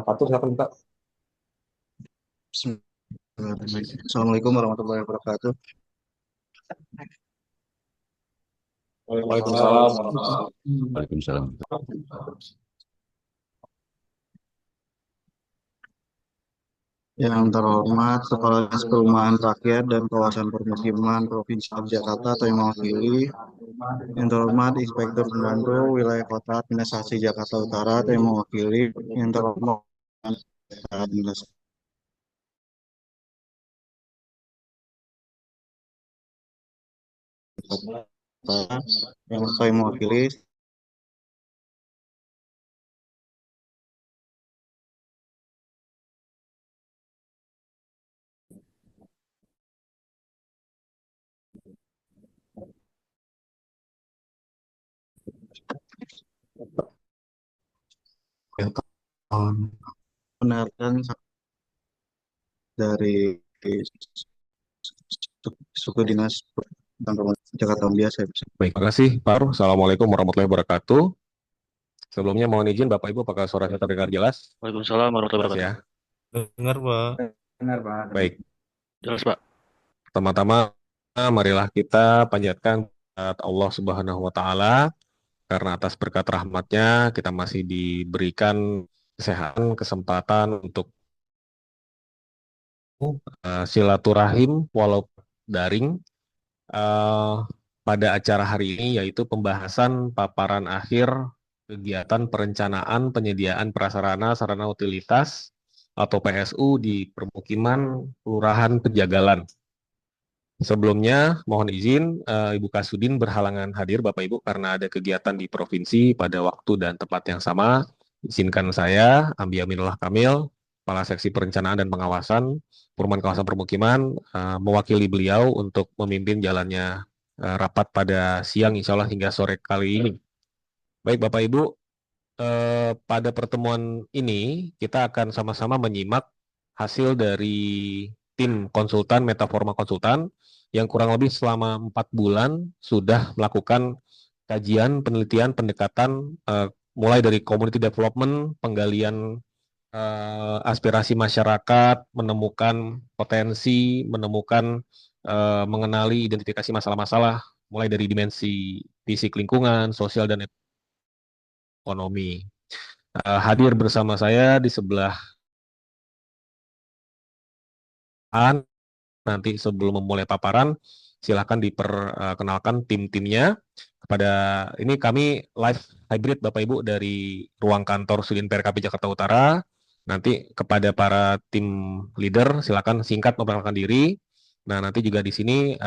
Fatur silakan Pak. Assalamualaikum warahmatullahi wabarakatuh. Waalaikumsalam warahmatullahi Waalaikumsalam. Yang terhormat Kepala Dinas Perumahan Rakyat dan Kawasan Permukiman Provinsi Jakarta atau yang mewakili, yang terhormat Inspektur Pembantu Wilayah Kota Administrasi Jakarta Utara atau yang mewakili, yang terhormat Dinas Jakarta, yang saya mewakili. Benarkan dari suku dinas dan pemerintah Jakarta biasa. Baik, terima kasih Pak. Assalamualaikum warahmatullahi wabarakatuh. Sebelumnya mohon izin Bapak Ibu apakah suara saya terdengar jelas? Waalaikumsalam warahmatullahi Jelas ya. wabarakatuh. Dengar, Pak. Benar, Pak. Baik, Jelas, Pak. pertama-tama marilah kita panjatkan kehadirat Allah Subhanahu wa taala karena atas berkat rahmatnya kita masih diberikan kesehatan, kesempatan untuk silaturahim walau daring eh, pada acara hari ini, yaitu pembahasan paparan akhir kegiatan perencanaan penyediaan prasarana sarana utilitas atau PSU di permukiman Kelurahan Pejagalan. Sebelumnya, mohon izin Ibu Kasudin berhalangan hadir Bapak Ibu karena ada kegiatan di provinsi pada waktu dan tempat yang sama. Izinkan saya, Ambi Aminullah Kamil, Kepala Seksi Perencanaan dan Pengawasan Perumahan Kawasan Permukiman, mewakili beliau untuk memimpin jalannya rapat pada siang insya Allah hingga sore kali ini. Baik Bapak Ibu, pada pertemuan ini kita akan sama-sama menyimak hasil dari tim konsultan Metaforma Konsultan yang kurang lebih selama 4 bulan sudah melakukan kajian, penelitian, pendekatan mulai dari community development, penggalian aspirasi masyarakat, menemukan potensi, menemukan mengenali identifikasi masalah-masalah mulai dari dimensi fisik lingkungan, sosial dan ekonomi. Hadir bersama saya di sebelah nanti sebelum memulai paparan, silakan diperkenalkan tim-timnya. Kepada ini kami live hybrid Bapak Ibu dari ruang kantor Sudin PRKP Jakarta Utara. Nanti kepada para tim leader silakan singkat memperkenalkan diri. Nah, nanti juga di sini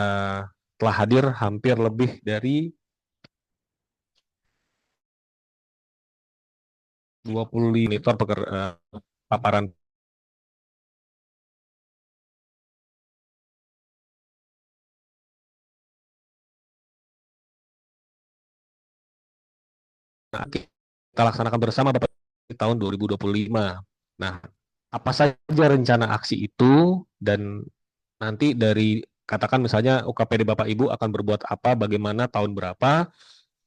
telah hadir hampir lebih dari 20 monitor paparan. Nah, kita laksanakan bersama Bapak di tahun 2025. Nah, apa saja rencana aksi itu dan nanti dari katakan misalnya UKPD Bapak Ibu akan berbuat apa, bagaimana, tahun berapa,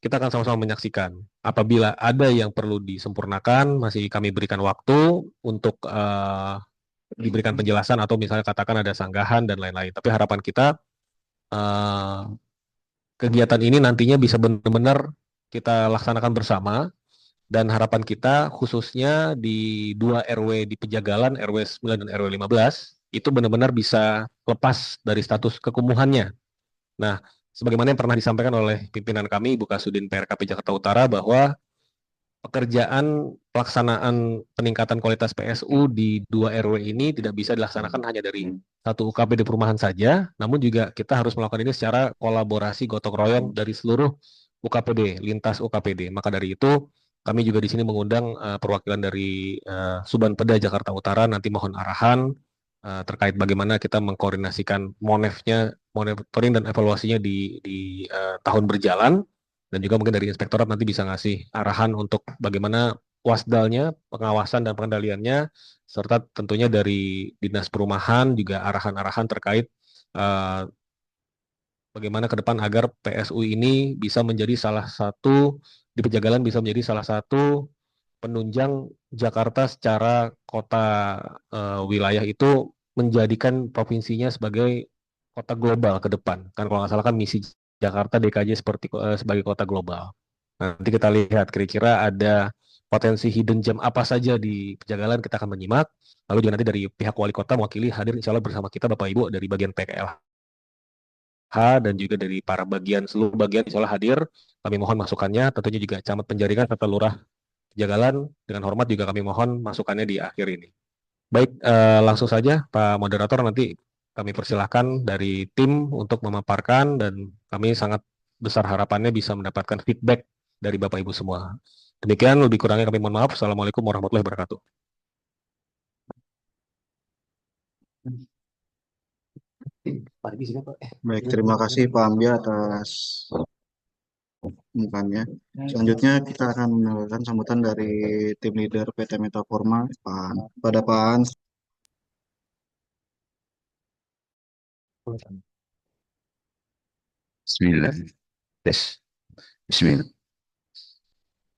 kita akan sama-sama menyaksikan. Apabila ada yang perlu disempurnakan, masih kami berikan waktu untuk diberikan penjelasan atau misalnya katakan ada sanggahan dan lain-lain. Tapi harapan kita uh, kegiatan ini nantinya bisa benar-benar kita laksanakan bersama. Dan harapan kita khususnya di 2 RW di Pejagalan, RW 9 dan RW 15, itu benar-benar bisa lepas dari status kekumuhannya. Nah, sebagaimana yang pernah disampaikan oleh pimpinan kami, Ibu Kasudin PRKP Jakarta Utara, bahwa pekerjaan pelaksanaan peningkatan kualitas PSU di 2 RW ini tidak bisa dilaksanakan hanya dari satu UKPD perumahan saja, namun juga kita harus melakukan ini secara kolaborasi gotong royong dari seluruh UKPD, lintas UKPD. Maka dari itu, kami juga di sini mengundang perwakilan dari Subanpeda Jakarta Utara, nanti mohon arahan terkait bagaimana kita mengkoordinasikan monitoring dan evaluasinya di tahun berjalan, dan juga mungkin dari inspektorat nanti bisa ngasih arahan untuk bagaimana wasdalnya, pengawasan dan pengendaliannya, serta tentunya dari Dinas Perumahan juga arahan-arahan terkait uh, bagaimana ke depan agar PSU ini bisa menjadi salah satu, di Pejagalan bisa menjadi salah satu penunjang Jakarta secara kota wilayah itu menjadikan provinsinya sebagai kota global ke depan. Kan kalau nggak salah kan misi Jakarta DKJ seperti sebagai kota global. Nanti kita lihat kira-kira ada potensi hidden gem apa saja di Pejagalan, kita akan menyimak. Lalu juga nanti dari pihak wali kota mewakili hadir insya Allah bersama kita Bapak Ibu dari bagian PKLH dan juga dari para bagian seluruh bagian insya Allah hadir. Kami mohon masukannya, tentunya juga Camat Penjaringan serta Lurah Pejagalan dengan hormat juga kami mohon masukannya di akhir ini. Baik, langsung saja Pak Moderator, nanti kami persilahkan dari tim untuk memaparkan dan kami sangat besar harapannya bisa mendapatkan feedback dari Bapak Ibu semua. Demikian, lebih kurangnya kami mohon maaf. Assalamualaikum warahmatullahi wabarakatuh. Baik, terima kasih Pak Ambi atas pembukaannya. Selanjutnya kita akan mendengarkan sambutan dari tim leader PT Metaforma, pada Pak Hans. Bismillah. Tes. Bismillah.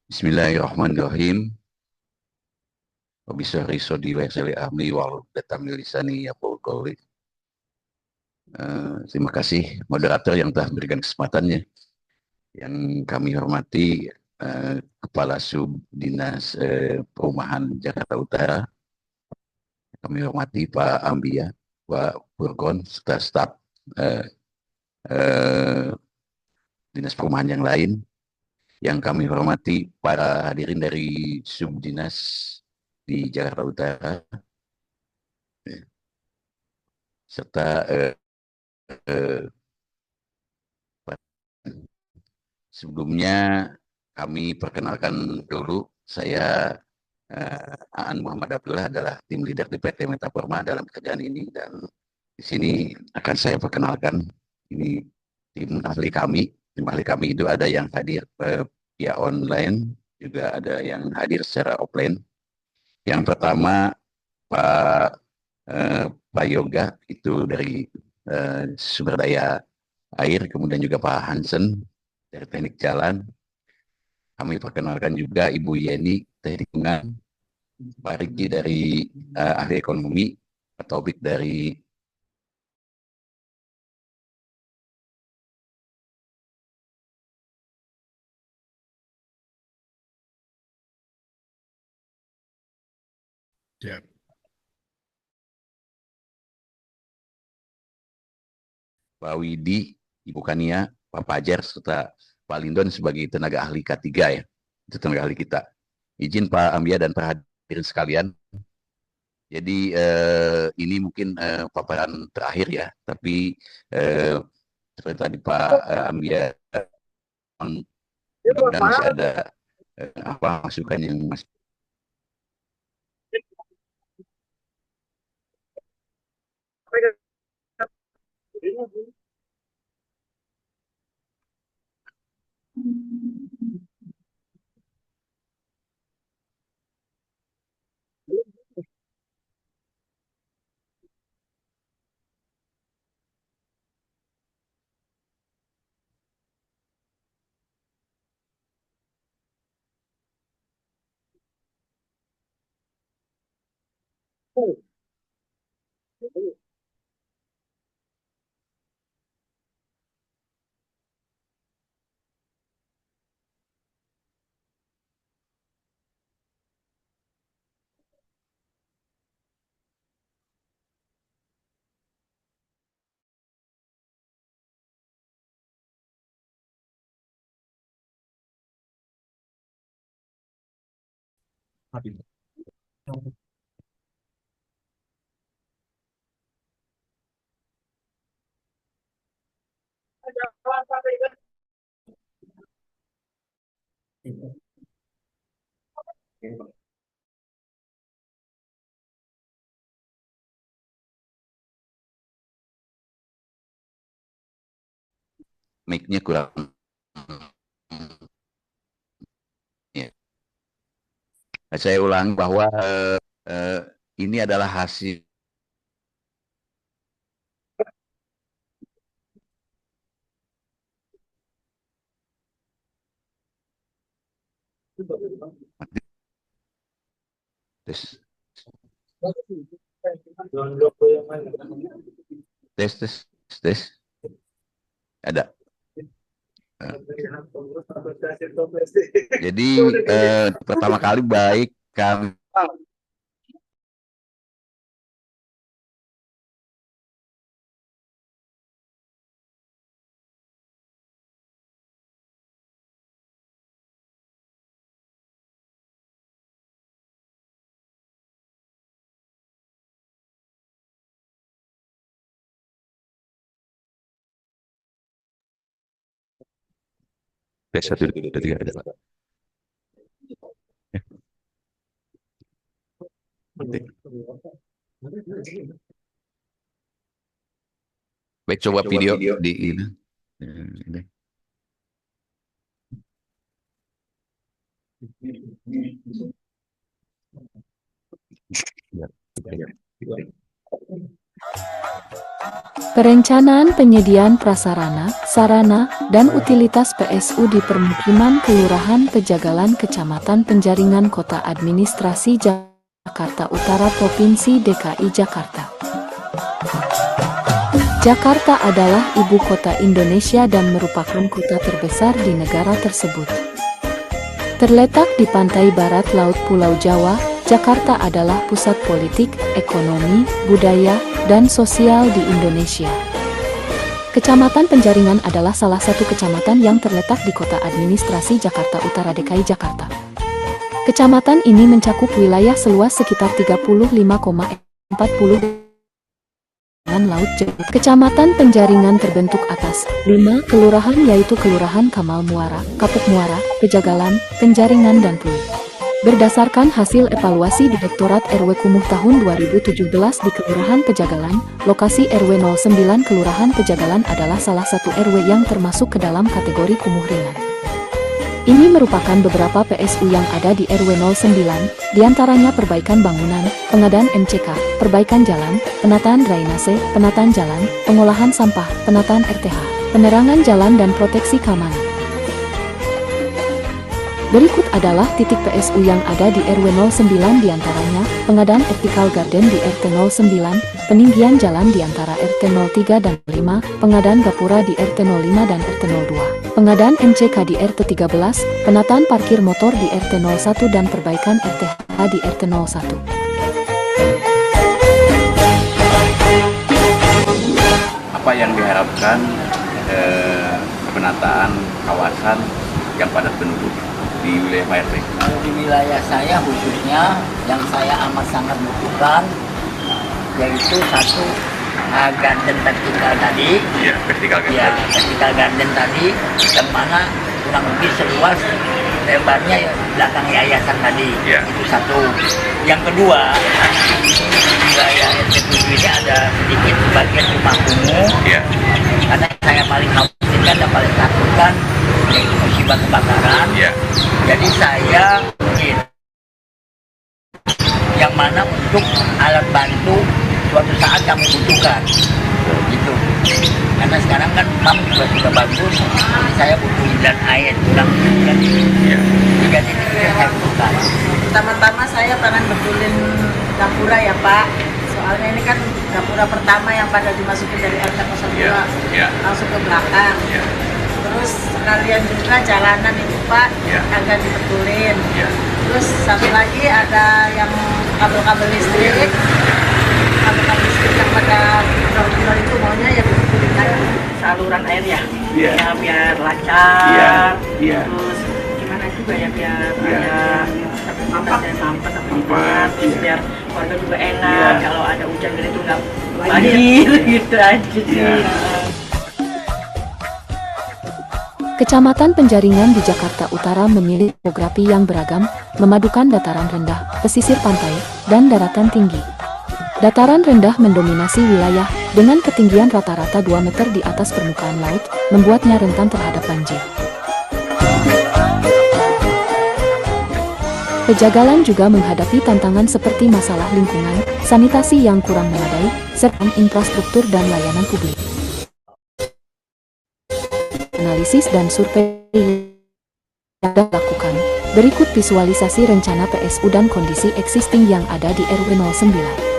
Bismillahirrahmanirrahim. Wabisari sodi wa yasali amri wa datamil lisani yaqul qawli. Terima kasih moderator yang telah memberikan kesempatannya. Yang kami hormati Kepala Sub Dinas Perumahan Jakarta Utara. Kami hormati Pak Ambia, Pak Burgon, serta staf Dinas Perumahan yang lain. Yang kami hormati para hadirin dari Subdinas di Jakarta Utara, serta sebelumnya kami perkenalkan dulu, saya Aan Muhammad Abdullah adalah tim leader di PT Metaforma dalam pekerjaan ini, dan di sini akan saya perkenalkan ini tim ahli kami. Tim ahli kami itu ada yang hadir via online, juga ada yang hadir secara offline. Yang pertama Pak Yoga itu dari sumber daya air, kemudian juga Pak Hansen dari teknik jalan. Kami perkenalkan juga Ibu Yeni teknik lingkungan, Pak Riki dari ahli ekonomi, Pak Tobik dari Pak Widi, Ibu Kania, Pak Pajar, serta Pak Lindon sebagai tenaga ahli K3 ya. Itu tenaga ahli kita. Izin Pak Ambia dan Pak hadirin sekalian. Jadi ini mungkin paparan terakhir ya, tapi seperti tadi Pak Ambia, mudah-mudahan masih ada apa masukan yang masih. Mic-nya kurang. Ya. Saya ulang bahwa ini adalah hasil tes. Tes. Ada. Jadi pertama kali baik kami tes 1 2 3 ada. Baik, coba video di ini. Perencanaan penyediaan prasarana, sarana, dan utilitas PSU di permukiman Kelurahan Pejagalan Kecamatan Penjaringan Kota Administrasi Jakarta Utara Provinsi DKI Jakarta. Jakarta adalah ibu kota Indonesia dan merupakan kota terbesar di negara tersebut. Terletak di pantai barat Laut Pulau Jawa, Jakarta adalah pusat politik, ekonomi, budaya, dan sosial di Indonesia. Kecamatan Penjaringan adalah salah satu kecamatan yang terletak di kota administrasi Jakarta Utara DKI Jakarta. Kecamatan ini mencakup wilayah seluas sekitar 35,40 laut Jawa. Kecamatan Penjaringan terbentuk atas 5 kelurahan yaitu Kelurahan Kamal Muara, Kapuk Muara, Pejagalan, Penjaringan dan Pluit. Berdasarkan hasil evaluasi Direktorat RW Kumuh tahun 2017 di Kelurahan Pejagalan, lokasi RW 09 Kelurahan Pejagalan adalah salah satu RW yang termasuk ke dalam kategori kumuh ringan. Ini merupakan beberapa PSU yang ada di RW 09, diantaranya perbaikan bangunan, pengadaan MCK, perbaikan jalan, penataan drainase, penataan jalan, pengolahan sampah, penataan RTH, penerangan jalan dan proteksi keamanan. Berikut adalah titik PSU yang ada di RW 09 diantaranya, pengadaan vertical garden di RT 09, peninggian jalan di antara RT 03 dan 5, pengadaan gapura di RT 05 dan RT 02, pengadaan MCK di RT 13, penataan parkir motor di RT 01 dan perbaikan RTH di RT 01. Apa yang diharapkan penataan kawasan yang padat penduduk di wilayah Pak RT? Di wilayah saya khususnya yang saya amat sangat butuhkan yaitu satu garden vertikal tadi. Iya, vertikal garden. Ya, vertikal garden tadi yang mana kurang lebih seluas lebarnya ya, belakang yayasan tadi. Ya. Itu satu. Yang kedua, di wilayah RT 7 ini ada sedikit bagian rumah kumuh. Iya. Karena saya paling khawatirkan dan paling takutkan yaitu musibah kebakaran. Iya. Jadi saya ingin yang mana untuk alat bantu suatu saat kami butuhkan, gitu. Karena sekarang kan pump juga sudah bagus, jadi saya butuh dan air kurang kan. Iya. Tiga titik itu yang saya butuhkan. Pertama-tama saya pengen betulin gapura ya Pak. Soalnya ini kan gapura pertama yang pada dimasukin dari RT 02 Iya. langsung ke belakang. Iya. Terus sekalian juga jalanan itu Pak agak dibetulin. Terus satu lagi ada yang kabel-kabel listrik, kabel-kabel listrik yang pada kilor-kilor itu maunya yang dibetulin lagi. Saluran air ya, ya biar lancar. Terus gimana juga ya biar ada mampet terus biar warga juga enak kalau ada hujan gede itu nggak banjir gitu aja sih. Kecamatan Penjaringan di Jakarta Utara memiliki topografi yang beragam, memadukan dataran rendah, pesisir pantai, dan daratan tinggi. Dataran rendah mendominasi wilayah, dengan ketinggian rata-rata 2 meter di atas permukaan laut, membuatnya rentan terhadap banjir. Pejagalan juga menghadapi tantangan seperti masalah lingkungan, sanitasi yang kurang memadai, serta infrastruktur dan layanan publik. Analisis dan survei yang dilakukan Berikut visualisasi rencana PSU dan kondisi existing yang ada di RW 09.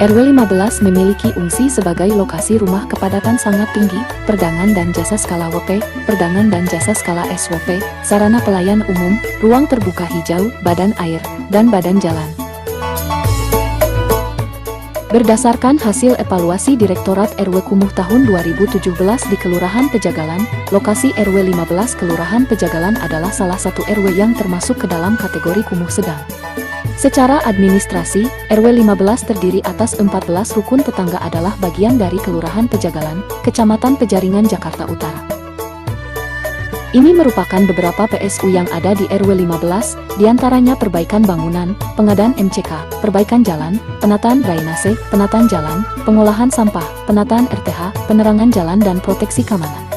RW 15 memiliki fungsi sebagai lokasi rumah kepadatan sangat tinggi, perdagangan dan jasa skala WP, perdagangan dan jasa skala SWP, sarana pelayan umum, ruang terbuka hijau, badan air, dan badan jalan. Berdasarkan hasil evaluasi Direktorat RW Kumuh tahun 2017 di Kelurahan Pejagalan, lokasi RW 15 Kelurahan Pejagalan adalah salah satu RW yang termasuk ke dalam kategori kumuh sedang. Secara administrasi, RW 15 terdiri atas 14 rukun tetangga adalah bagian dari Kelurahan Pejagalan, Kecamatan Pejaringan, Jakarta Utara. Ini merupakan beberapa PSU yang ada di RW 15, diantaranya perbaikan bangunan, pengadaan MCK, perbaikan jalan, penataan drainase, penataan jalan, pengolahan sampah, penataan RTH, penerangan jalan dan proteksi keamanan.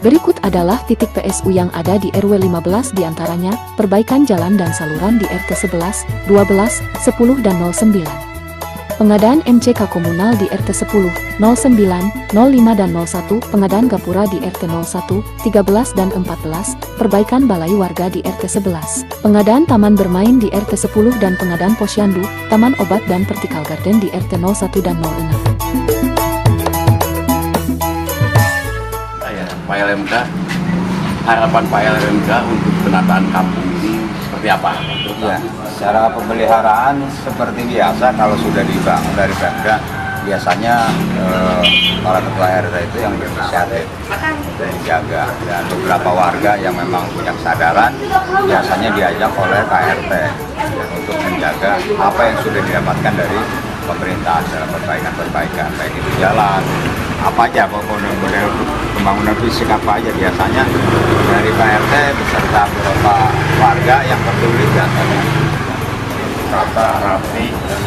Berikut adalah titik PSU yang ada di RW 15 diantaranya, perbaikan jalan dan saluran di RT 11, 12, 10 dan 09. Pengadaan MCK komunal di RT 10, 09, 05 dan 01, pengadaan gapura di RT 01, 13 dan 14, perbaikan balai warga di RT 11, pengadaan taman bermain di RT 10 dan pengadaan posyandu, taman obat dan vertical garden di RT 01 dan 06. Pak LMK, harapan Pak LMK untuk penataan kampung ini seperti apa? Ya, secara pemeliharaan seperti biasa kalau sudah dibangun dari Pemda, biasanya para ketua RT itu yang berinisiatif menjaga, dan beberapa warga yang memang punya kesadaran biasanya diajak oleh KRT untuk menjaga apa yang sudah didapatkan dari pemerintah dalam perbaikan baik itu jalan, apa aja pembangunan fisik apa aja, biasanya dari KRT beserta beberapa warga yang peduli biasanya rata rapi dan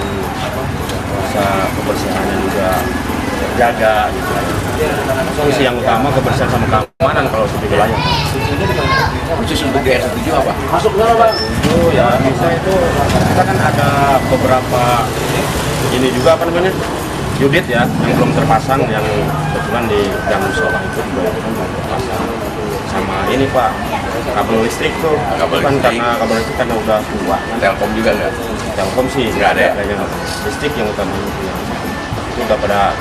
kebersihannya juga terjaga gitu. Fungsi yang utama kebersihan sama keamanan kalau di wilayah. Khusus untuk di RT 7 apa? Masuk ke Pak. Ya, bisa itu kita kan ada beberapa ini juga apa namanya? Unit ya yang belum terpasang, yang kebetulan di dalam musola itu juga belum terpasang. Sama ini Pak, kabel listrik tuh, karena kabel listrik karena udah tua. Telkom juga nggak? Telkom sih nggak ada. Listrik yang utama itu udah pada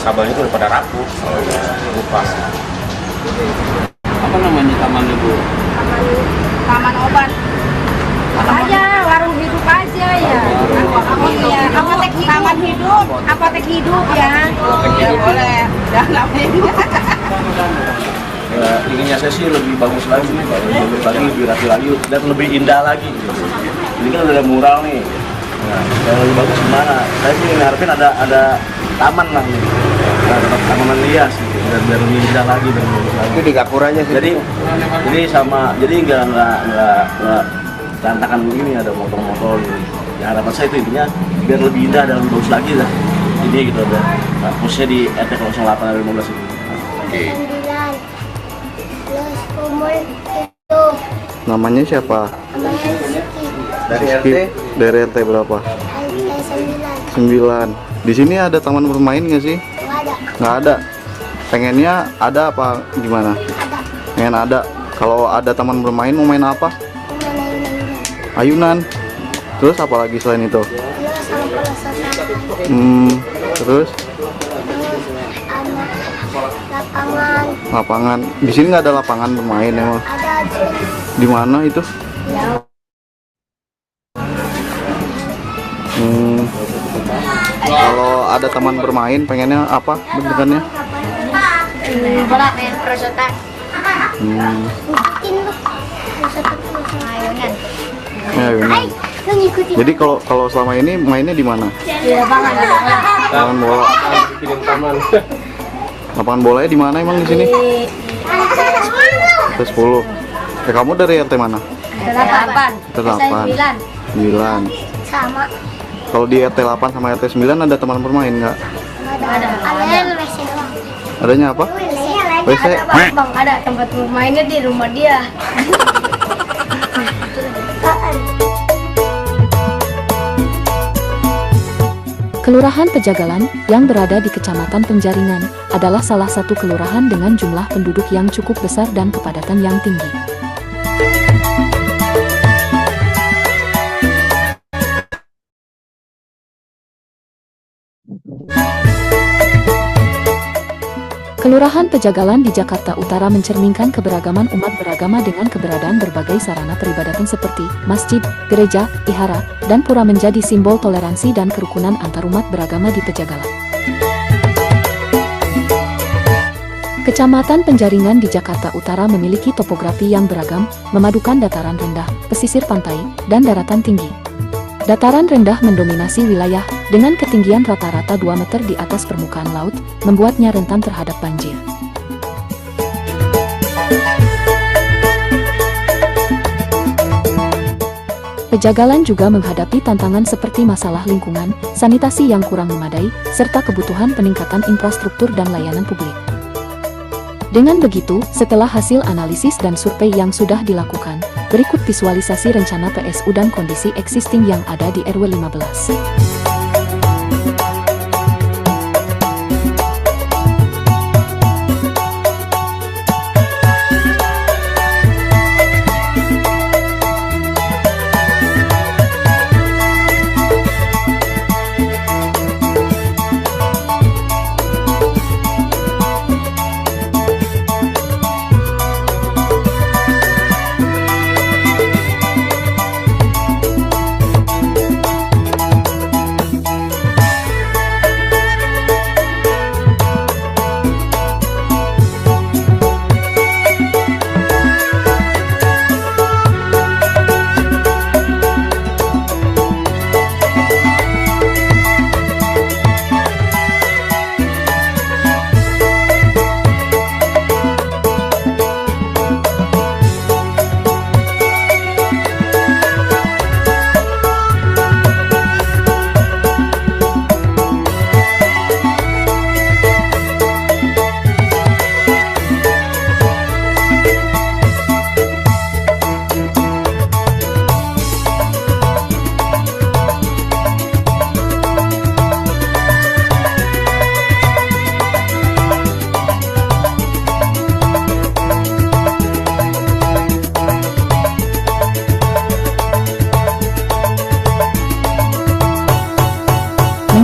kabelnya itu udah pada rapuh, lupa. Apa namanya taman itu? Taman obat. Aja warung hidup aja ya. Iya, apotek hidup. Taman hidup, apotek hidup ya. Ya boleh. Dan namanya. Ya, inginnya saya sih lebih bagus lagi nih, lebih rapi lagi dan lebih indah lagi. Ini kan udah ada mural nih. Nah, yang lebih bagus gimana? Saya sih ngarepin ada taman lah nih. Taman hias gitu, biar lebih indah lagi dan bagus lagi. Itu di gapuranya sih. Jadi nggak tantangan ini ada motor-motor gitu. Ya, harapan saya itu intinya biar lebih indah dan lebih bagus lagi lah. Ini gitu ada. Nah, khususnya di RT 08 dan 15 itu. Oke. Namanya siapa? Dari RT? Dari RT berapa? 9. Di sini ada taman bermain nggak sih? Nggak ada. Pengennya ada apa gimana? Pengen ada. Kalau ada taman bermain mau main apa? Ayunan. Terus apa lagi selain itu? Terus? Lapangan. Di sini nggak ada lapangan bermain emang. Di mana itu? Kalau ada taman bermain pengennya apa bentukannya? Bola main perosotan. Ayunan. Jadi kalau selama ini mainnya di mana? Di lapangan. Lapangan bola. Lapangan bolanya di mana emang di sini? Ke 10. Kamu dari RT mana? 8. 9. Sama. Kalau di RT 8 sama RT 9 ada taman bermain nggak? Ada. Adanya apa? WC? Bang, ada tempat bermainnya di rumah dia. Kelurahan Pejagalan, yang berada di Kecamatan Penjaringan, adalah salah satu kelurahan dengan jumlah penduduk yang cukup besar dan kepadatan yang tinggi. Kelurahan Pejagalan di Jakarta Utara mencerminkan keberagaman umat beragama dengan keberadaan berbagai sarana peribadatan seperti masjid, gereja, wihara, dan pura menjadi simbol toleransi dan kerukunan antarumat beragama di Pejagalan. Kecamatan Penjaringan di Jakarta Utara memiliki topografi yang beragam, memadukan dataran rendah, pesisir pantai, dan daratan tinggi. Dataran rendah mendominasi wilayah, dengan ketinggian rata-rata 2 meter di atas permukaan laut, membuatnya rentan terhadap banjir. Pejagalan juga menghadapi tantangan seperti masalah lingkungan, sanitasi yang kurang memadai, serta kebutuhan peningkatan infrastruktur dan layanan publik. Dengan begitu, setelah hasil analisis dan survei yang sudah dilakukan, berikut visualisasi rencana PSU dan kondisi existing yang ada di RW 15.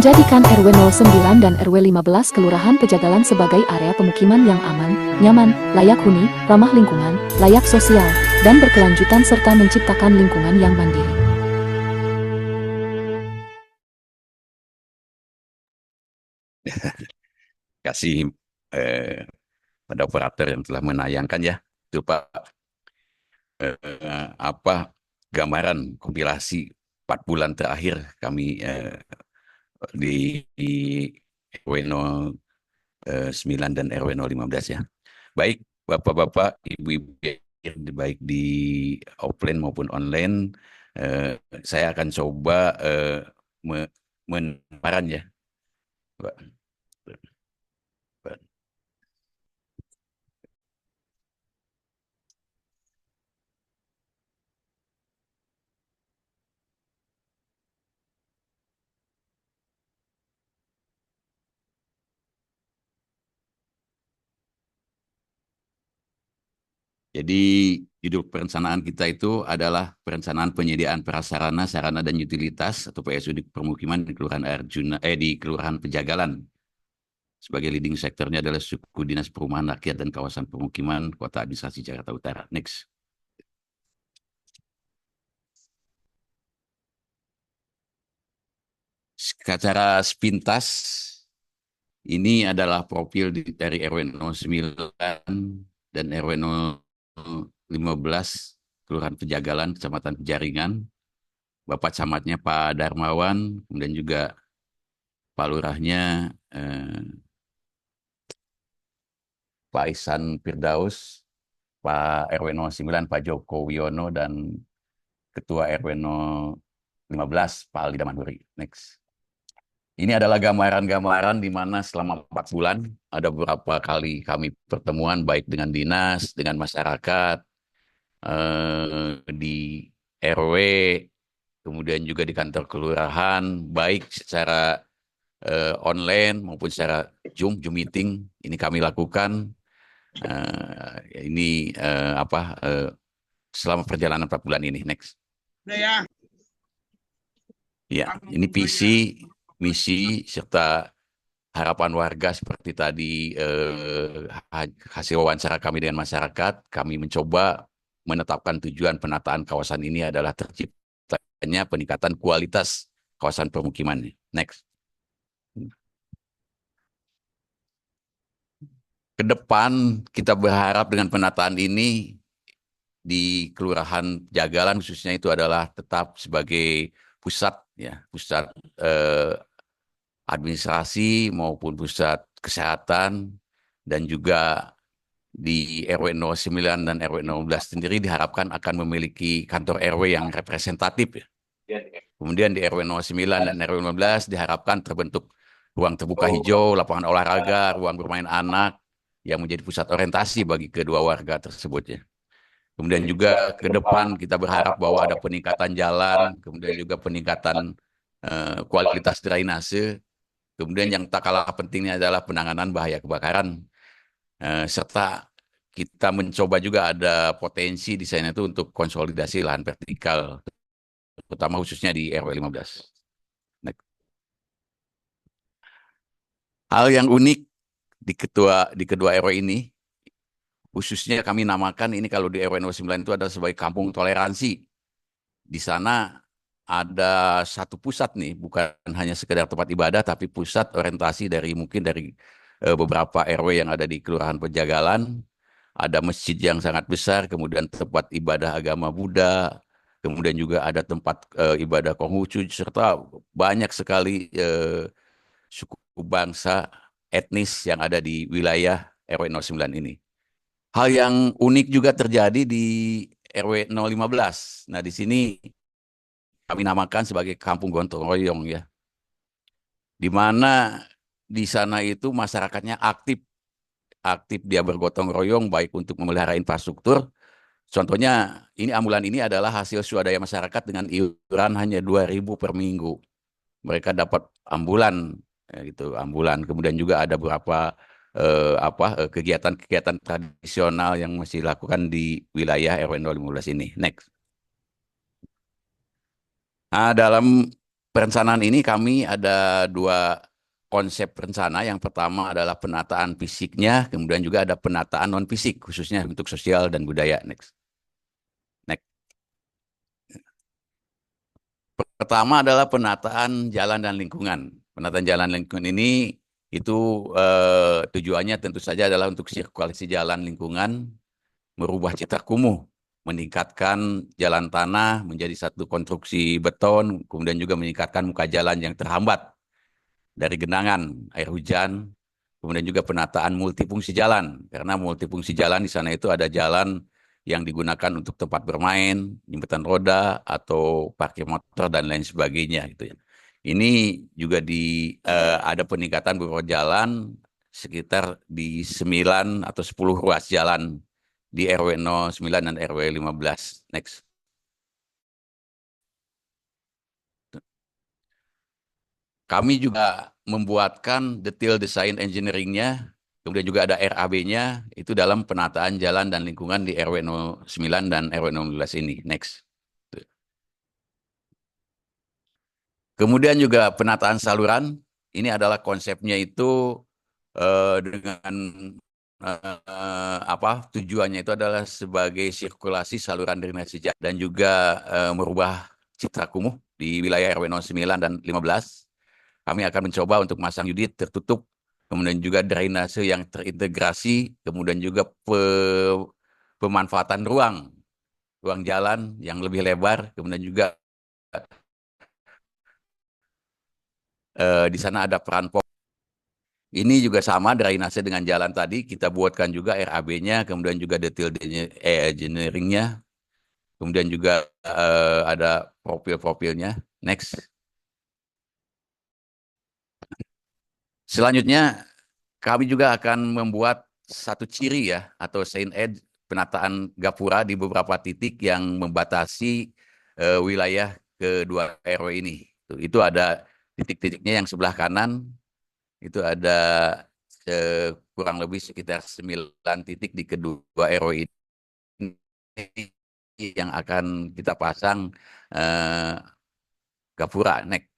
Menjadikan RW 09 dan RW 15 Kelurahan Pejagalan sebagai area pemukiman yang aman, nyaman, layak huni, ramah lingkungan, layak sosial, dan berkelanjutan serta menciptakan lingkungan yang mandiri. Kasih pada operator yang telah menayangkan ya, itu Pak, apa gambaran kompilasi 4 bulan terakhir kami di RW 09 dan RW 015 ya. Baik Bapak-bapak, Ibu-ibu, baik di offline maupun online, saya akan coba menaran ya, Pak. Jadi judul perencanaan kita itu adalah perencanaan penyediaan prasarana, sarana dan utilitas atau PSU di permukiman di Kelurahan di Kelurahan Pejagalan. Sebagai leading sektornya adalah suku Dinas Perumahan Rakyat dan Kawasan Permukiman Kota Administrasi Jakarta Utara. Next. Secara sepintas, ini adalah profil dari RW 09 dan RW 015 Kelurahan Pejagalan, Kecamatan Penjaringan. Bapak Camatnya Pak Darmawan, kemudian juga Pak Lurahnya Pak Ihsan Firdaus, Pak RW 09 Pak Joko Wiono, dan Ketua RW 015 Pak Aldi Damanhuri. Next. Ini adalah gambaran-gambaran di mana selama 4 bulan ada beberapa kali kami pertemuan baik dengan dinas, dengan masyarakat, di RW, kemudian juga di kantor kelurahan, baik secara online maupun secara Zoom meeting. Ini kami lakukan. Ini selama perjalanan 4 bulan ini. Next. Ya, ini visi, misi, serta harapan warga seperti tadi hasil wawancara kami dengan masyarakat. Kami mencoba menetapkan tujuan penataan kawasan ini adalah terciptanya peningkatan kualitas kawasan permukiman. Next. Ke depan kita berharap dengan penataan ini di Kelurahan Jagalan khususnya itu adalah tetap sebagai pusat administrasi maupun pusat kesehatan, dan juga di RW 09 dan RW 16 sendiri diharapkan akan memiliki kantor RW yang representatif. Kemudian di RW 09 dan RW 15 diharapkan terbentuk ruang terbuka hijau, lapangan olahraga, ruang bermain anak yang menjadi pusat orientasi bagi kedua warga tersebut. Kemudian juga ke depan kita berharap bahwa ada peningkatan jalan, kemudian juga peningkatan kualitas drainase, kemudian yang tak kalah pentingnya adalah penanganan bahaya kebakaran, serta kita mencoba juga ada potensi di sana itu untuk konsolidasi lahan vertikal, terutama khususnya di RW 15. Hal yang unik di kedua RW ini, khususnya kami namakan ini kalau di RW 09 itu adalah sebagai kampung toleransi. Di sana ada satu pusat nih, bukan hanya sekedar tempat ibadah, tapi pusat orientasi mungkin dari beberapa RW yang ada di Kelurahan Pejagalan. Ada masjid yang sangat besar, kemudian tempat ibadah agama Buddha, kemudian juga ada tempat ibadah Konghucu, serta banyak sekali suku bangsa etnis yang ada di wilayah RW 09 ini. Hal yang unik juga terjadi di RW 015. Nah, di sini kami namakan sebagai Kampung Gotong Royong, ya. Di mana di sana itu masyarakatnya aktif dia bergotong royong baik untuk memelihara infrastruktur. Contohnya ini ambulan ini adalah hasil swadaya masyarakat dengan iuran hanya 2.000 per minggu. Mereka dapat ambulan, gitu, ambulan. Kemudian juga ada beberapa kegiatan-kegiatan tradisional yang masih dilakukan di wilayah RW 015 ini. Next. Nah, dalam perencanaan ini kami ada 2 konsep rencana. Yang pertama adalah penataan fisiknya, kemudian juga ada penataan non-fisik, khususnya untuk sosial dan budaya. Next. Pertama adalah penataan jalan dan lingkungan. Penataan jalan dan lingkungan ini itu tujuannya tentu saja adalah untuk sirkulasi jalan lingkungan, merubah citra kumuh, meningkatkan jalan tanah menjadi satu konstruksi beton, kemudian juga meningkatkan muka jalan yang terhambat dari genangan air hujan, kemudian juga penataan multifungsi jalan, karena multifungsi jalan di sana itu ada jalan yang digunakan untuk tempat bermain, jembatan roda, atau parkir motor, dan lain sebagainya. Gitu ya. Ini juga ada peningkatan beberapa jalan, sekitar di 9 atau 10 ruas jalan di RW 09 dan RW 15. Next. Kami juga membuatkan detail desain engineering-nya Kemudian juga ada RAB-nya, itu dalam penataan jalan dan lingkungan di RW 09 dan RW 16 ini. Next. Kemudian juga penataan saluran, ini adalah konsepnya itu dengan tujuannya itu adalah sebagai sirkulasi saluran drainase dan juga merubah citra kumuh di wilayah RW 09 dan 15. Kami akan mencoba untuk masang unit tertutup, kemudian juga drainase yang terintegrasi, kemudian juga pemanfaatan ruang jalan yang lebih lebar, kemudian juga di sana ada peran pom. Ini juga sama drainase dengan jalan tadi, kita buatkan juga RAB-nya, kemudian juga detail engineering-nya, kemudian juga ada profil-profilnya. Next. Selanjutnya, kami juga akan membuat satu ciri ya, atau sign edge penataan gapura di beberapa titik yang membatasi wilayah kedua RW ini. Itu ada titik-titiknya yang sebelah kanan, itu ada kurang lebih sekitar 9 titik di kedua RW ini yang akan kita pasang gapura. Next.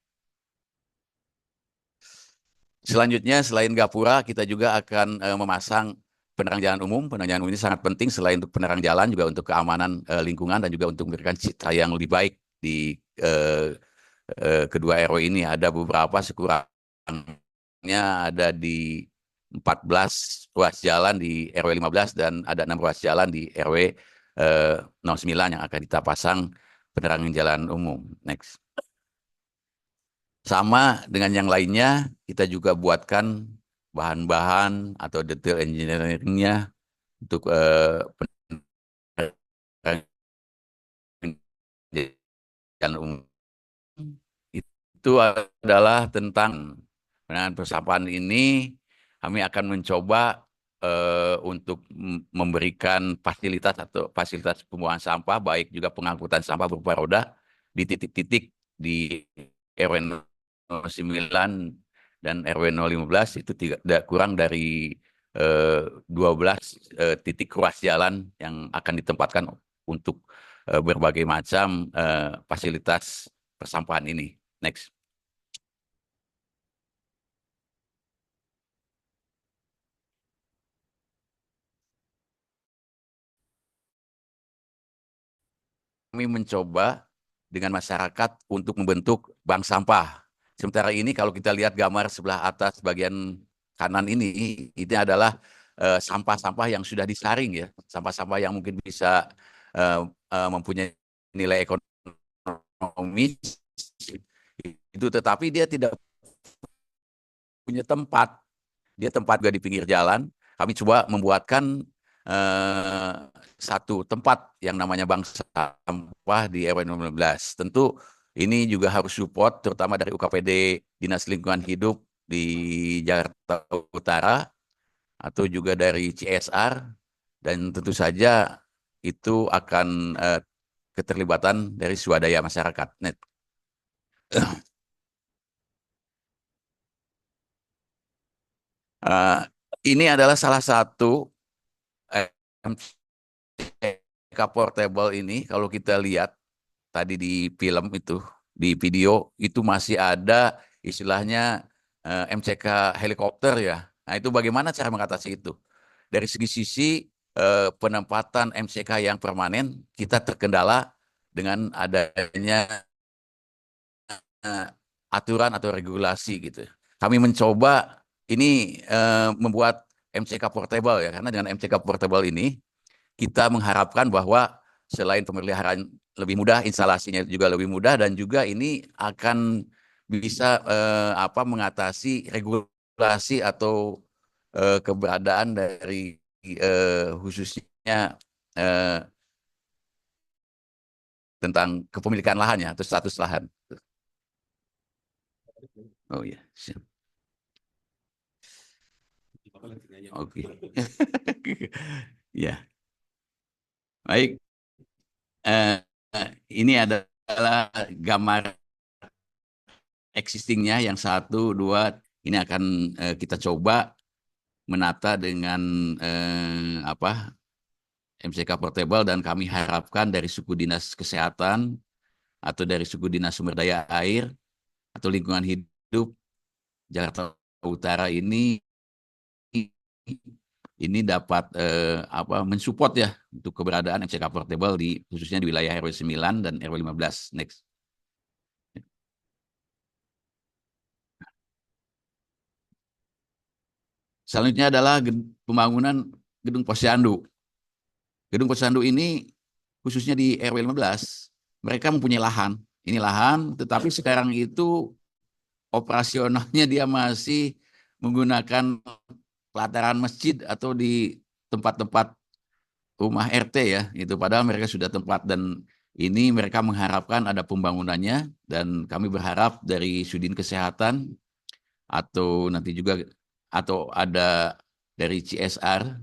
Selanjutnya, selain gapura, kita juga akan memasang penerang jalan umum. Penerang jalan umum ini sangat penting selain untuk penerang jalan, juga untuk keamanan lingkungan dan juga untuk memberikan citra yang lebih baik di kedua RW ini. Ada beberapa, sekurangnya ada di 14 ruas jalan di RW 15 dan ada 6 ruas jalan di RW 09 yang akan kita pasang penerangan jalan umum. Next. Sama dengan yang lainnya, kita juga buatkan bahan-bahan atau detail engineering-nya untuk jalan umum. Itu adalah tentang penanganan persampahan ini. Kami akan mencoba untuk memberikan fasilitas atau fasilitas pembuangan sampah, baik juga pengangkutan sampah berupa roda di titik-titik di RW 09 dan RW 015 itu tidak kurang dari 12 titik ruas jalan yang akan ditempatkan untuk berbagai macam fasilitas persampahan ini. Next. Kami mencoba dengan masyarakat untuk membentuk bank sampah. Sementara ini kalau kita lihat gambar sebelah atas bagian kanan ini adalah sampah-sampah yang sudah disaring ya, sampah-sampah yang mungkin bisa mempunyai nilai ekonomis itu, tetapi dia tidak punya tempat. Dia tempat juga di pinggir jalan. Kami coba membuatkan satu tempat yang namanya bank sampah di RW 16. Tentu ini juga harus support terutama dari UKPD Dinas Lingkungan Hidup di Jakarta Utara atau juga dari CSR, dan tentu saja itu akan keterlibatan dari swadaya masyarakat. Net. Ini adalah salah satu MCK portable ini. Kalau kita lihat tadi di film itu, di video itu masih ada istilahnya MCK helikopter ya. Nah itu bagaimana cara mengatasi itu? Dari sisi penempatan MCK yang permanen, kita terkendala dengan adanya aturan atau regulasi gitu. Kami mencoba ini membuat MCK portable ya, karena dengan MCK portable ini kita mengharapkan bahwa selain pemeliharaan lebih mudah, instalasinya juga lebih mudah, dan juga ini akan bisa mengatasi regulasi atau keberadaan dari khususnya tentang kepemilikan lahannya atau status lahan. Oh ya, siap. Oke. Ya. Baik. Ini adalah gambar existingnya yang 1, 2. Ini akan kita coba menata dengan MCK portable, dan kami harapkan dari suku dinas kesehatan atau dari suku dinas sumber daya air atau lingkungan hidup Jakarta Utara ini dapat mensupport ya untuk keberadaan MCK portable khususnya di wilayah RW 9 dan RW 15. Next. Selanjutnya adalah pembangunan gedung posyandu. Gedung posyandu ini khususnya di RW 15, mereka mempunyai lahan. Ini lahan, tetapi sekarang itu operasionalnya dia masih menggunakan pelataran masjid atau di tempat-tempat rumah RT ya, itu padahal mereka sudah tempat, dan ini mereka mengharapkan ada pembangunannya, dan kami berharap dari Sudin Kesehatan atau nanti juga atau ada dari CSR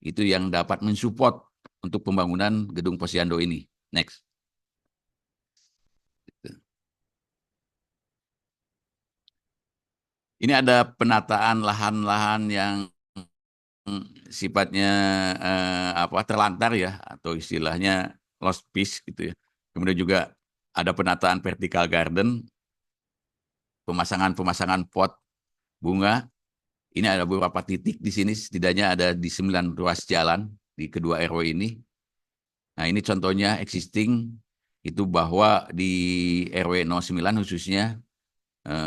itu yang dapat mensupport untuk pembangunan gedung posyandu ini. Next. Ini ada penataan lahan-lahan yang sifatnya terlantar ya, atau istilahnya lost piece gitu ya. Kemudian juga ada penataan vertical garden, pemasangan pot bunga. Ini ada beberapa titik di sini, setidaknya ada di 9 ruas jalan di kedua RW ini. Nah, ini contohnya existing itu bahwa di RW 09 khususnya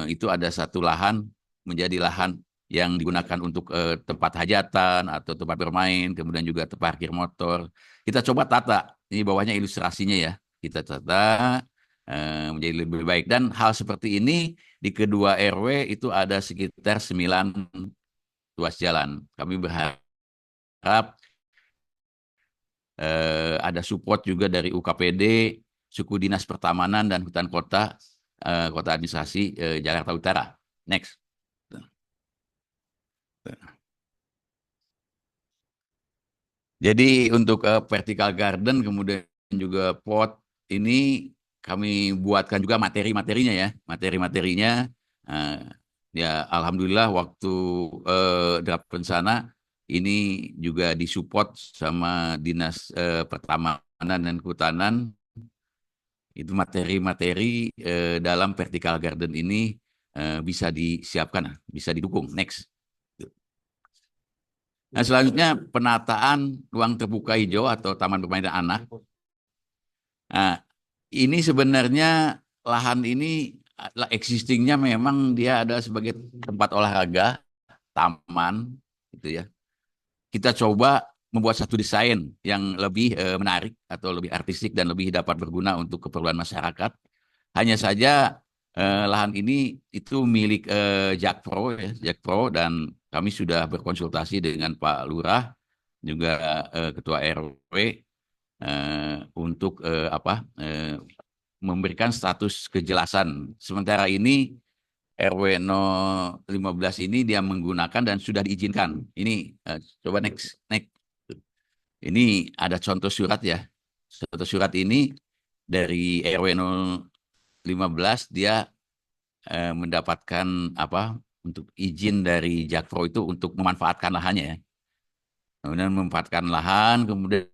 itu ada satu lahan menjadi lahan yang digunakan untuk tempat hajatan atau tempat bermain, kemudian juga tempat parkir motor. Kita coba tata, ini bawahnya ilustrasinya ya. Kita tata menjadi lebih baik. Dan hal seperti ini di kedua RW itu ada sekitar 9 ruas jalan. Kami berharap ada support juga dari UKPD, Suku Dinas Pertamanan dan Hutan Kota, Kota Administrasi Jakarta Utara. Next. Jadi untuk vertical garden kemudian juga pot ini kami buatkan juga materi-materinya ya. Materi-materinya ya alhamdulillah waktu draft rencana ini juga disupport sama Dinas Pertamanan dan Kehutanan. Itu materi-materi dalam vertical garden ini bisa disiapkan, bisa didukung. Next. Nah, selanjutnya penataan ruang terbuka hijau atau taman bermain anak. Nah, ini sebenarnya lahan ini existingnya memang dia ada sebagai tempat olahraga, taman, gitu ya. Kita coba membuat satu desain yang lebih menarik atau lebih artistik dan lebih dapat berguna untuk keperluan masyarakat. Hanya saja lahan ini itu milik Jakpro, ya, Jakpro, dan kami sudah berkonsultasi dengan Pak Lurah juga Ketua RW untuk memberikan status kejelasan. Sementara ini RW 015 ini dia menggunakan dan sudah diizinkan. Ini coba next. Ini ada contoh surat ya. Contoh surat ini dari RW 015 dia mendapatkan untuk izin dari Jakpro itu untuk memanfaatkan lahannya ya. Kemudian memanfaatkan lahan, kemudian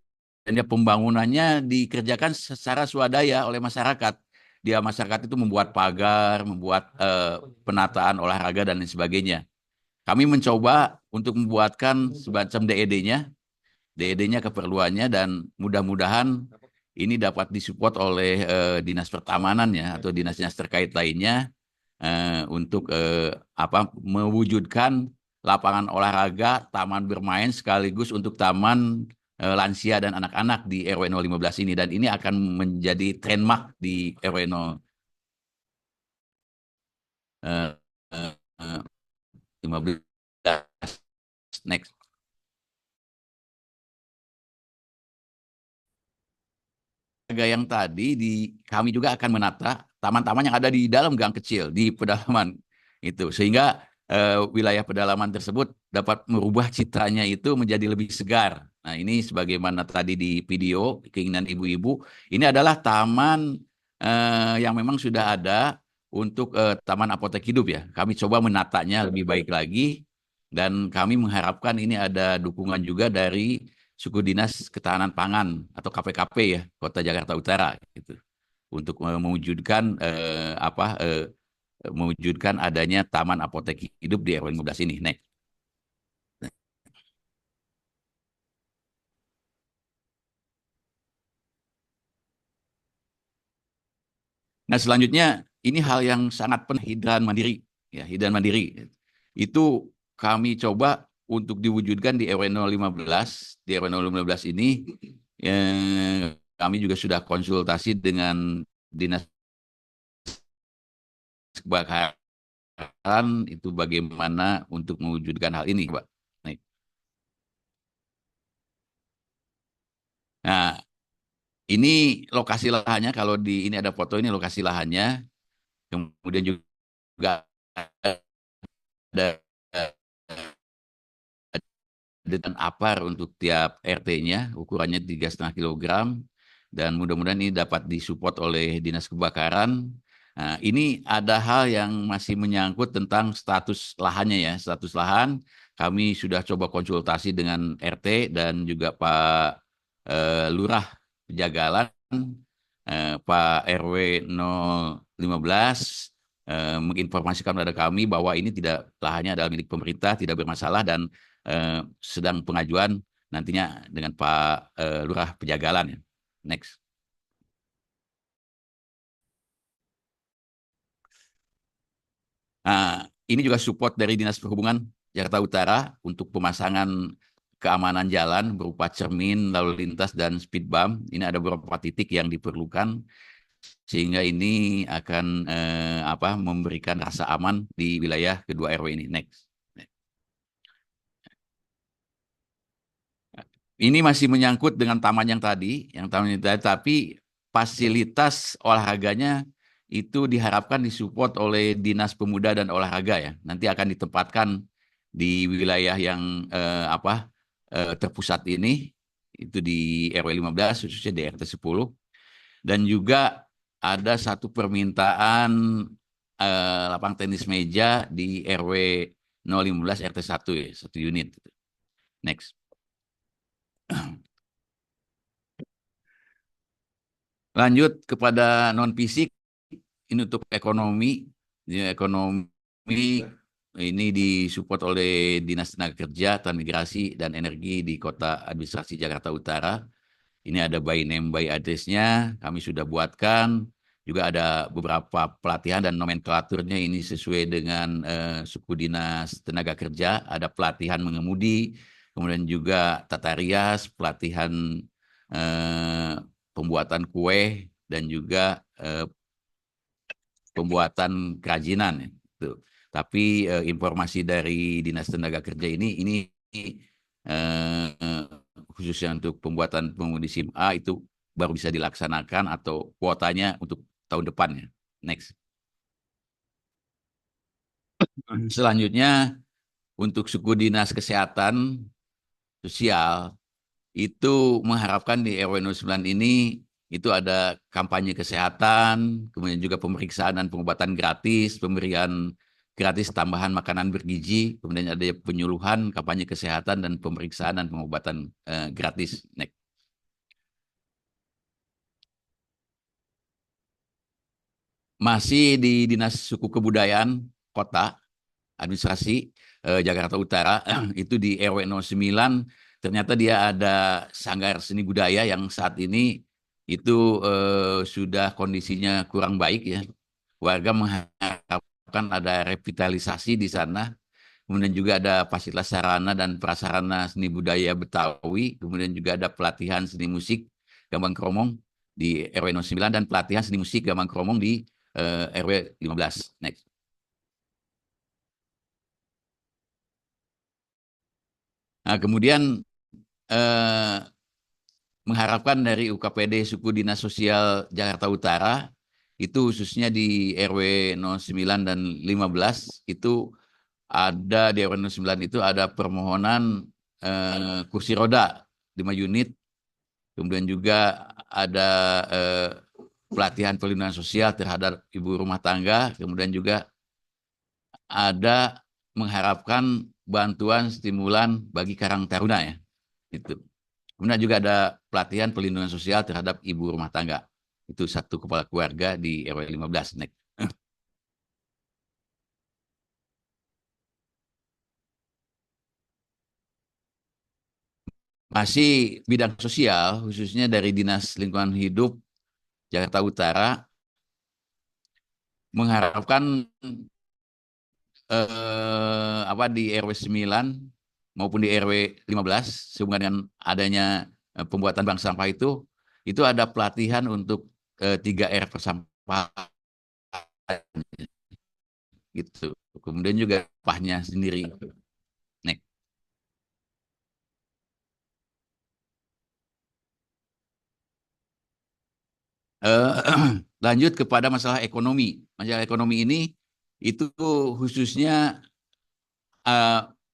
dia pembangunannya dikerjakan secara swadaya oleh masyarakat. Dia masyarakat itu membuat pagar, membuat penataan olahraga dan lain sebagainya. Kami mencoba untuk membuatkan semacam DED-nya keperluannya, dan mudah-mudahan ini dapat disupport oleh Dinas Pertamanan ya atau dinas-dinas terkait lainnya untuk mewujudkan lapangan olahraga, taman bermain sekaligus untuk taman lansia dan anak-anak di RW 015 ini, dan ini akan menjadi trademark di RW 015. Next. Yang tadi kami juga akan menata taman-taman yang ada di dalam gang kecil di pedalaman itu, sehingga wilayah pedalaman tersebut dapat merubah citranya itu menjadi lebih segar. Nah, ini sebagaimana tadi di video keinginan ibu-ibu, ini adalah taman yang memang sudah ada untuk taman apotek hidup ya. Kami coba menatanya lebih baik lagi Dan kami mengharapkan ini ada dukungan juga dari Suku Dinas Ketahanan Pangan atau KPKP ya, Kota Jakarta Utara gitu. Untuk mewujudkan mewujudkan adanya Taman Apotek Hidup di RW 15 ini. Next. Nah, selanjutnya ini hal yang sangat penting, hidran mandiri. Ya, hidran mandiri. Itu kami coba untuk diwujudkan di RW 015. Di RW 015 ini kami juga sudah konsultasi dengan Dinas Kebakaran itu bagaimana untuk mewujudkan hal ini, Pak. Nah, ini lokasi lahannya, kalau di ini ada foto, ini lokasi lahannya. Kemudian juga ada dengan APAR untuk tiap RT-nya, ukurannya 3,5 kilogram, dan mudah-mudahan ini dapat disupport oleh Dinas Kebakaran. Nah, ini ada hal yang masih menyangkut tentang status lahannya ya, status lahan. Kami sudah coba konsultasi dengan RT dan juga Pak Lurah Pejagalan, Pak RW 015, menginformasikan kepada kami bahwa ini tidak, lahannya adalah milik pemerintah, tidak bermasalah, dan sedang pengajuan nantinya dengan Pak Lurah Pejagalan. Next. Nah, ini juga support dari Dinas Perhubungan Jakarta Utara untuk pemasangan keamanan jalan berupa cermin, lalu lintas, dan speed bump. Ini ada beberapa titik yang diperlukan sehingga ini akan memberikan rasa aman di wilayah kedua RW ini. Next. Ini masih menyangkut dengan taman yang tadi, tapi fasilitas olahraganya itu diharapkan disupport oleh Dinas Pemuda dan Olahraga ya. Nanti akan ditempatkan di wilayah yang terpusat ini, itu di RW 15, khususnya di RT 10. Dan juga ada satu permintaan lapang tenis meja di RW 015 RT 1 ya, 1 unit. Next. Lanjut kepada non-fisik, ini untuk ekonomi. Ya, ekonomi ini disupport oleh Dinas Tenaga Kerja, Transmigrasi, dan Energi di Kota Administrasi Jakarta Utara. Ini ada by name, by address-nya, kami sudah buatkan. Juga ada beberapa pelatihan dan nomenklaturnya ini sesuai dengan suku Dinas Tenaga Kerja. Ada pelatihan mengemudi, kemudian juga tata rias, pelatihan pembuatan kue, dan juga pembuatan kerajinan. Gitu. Tapi informasi dari Dinas Tenaga Kerja ini khususnya untuk pembuatan pengemudi SIM A itu baru bisa dilaksanakan atau kuotanya untuk tahun depannya. Next. Selanjutnya untuk suku Dinas Kesehatan Sosial itu mengharapkan di RW 09 ini itu ada kampanye kesehatan, kemudian juga pemeriksaan dan pengobatan gratis, pemberian gratis tambahan makanan bergizi, kemudian ada penyuluhan, kampanye kesehatan, dan pemeriksaan dan pengobatan gratis. Next. Masih di Dinas Suku Kebudayaan Kota Administrasi Jakarta Utara, itu di RW 09, ternyata dia ada sanggar seni budaya yang saat ini itu sudah kondisinya kurang baik ya. Warga mengharapkan ada revitalisasi di sana. Kemudian juga ada fasilitas sarana dan prasarana seni budaya Betawi. Kemudian juga ada pelatihan seni musik Gambang Kromong di RW 09 dan pelatihan seni musik Gambang Kromong di RW 15. Next. Nah, kemudian mengharapkan dari UKPD Suku Dinas Sosial Jakarta Utara, itu khususnya di RW 09 dan 15, itu ada di RW 09 itu ada permohonan kursi roda 5 unit, kemudian juga ada pelatihan perlindungan sosial terhadap ibu rumah tangga, kemudian juga ada mengharapkan bantuan stimulan bagi Karang Taruna ya. Itu. Kemudian juga ada pelatihan pelindungan sosial terhadap ibu rumah tangga. Itu satu kepala keluarga di RW 15. Next. Masih bidang sosial, khususnya dari Dinas Lingkungan Hidup Jakarta Utara, mengharapkan di RW 9 maupun di RW 15 sehubungan dengan adanya pembuatan bank sampah itu ada pelatihan untuk 3R persampahan gitu. Kemudian juga sampahnya sendiri. Nih. Lanjut kepada masalah ekonomi. Masalah ekonomi ini itu khususnya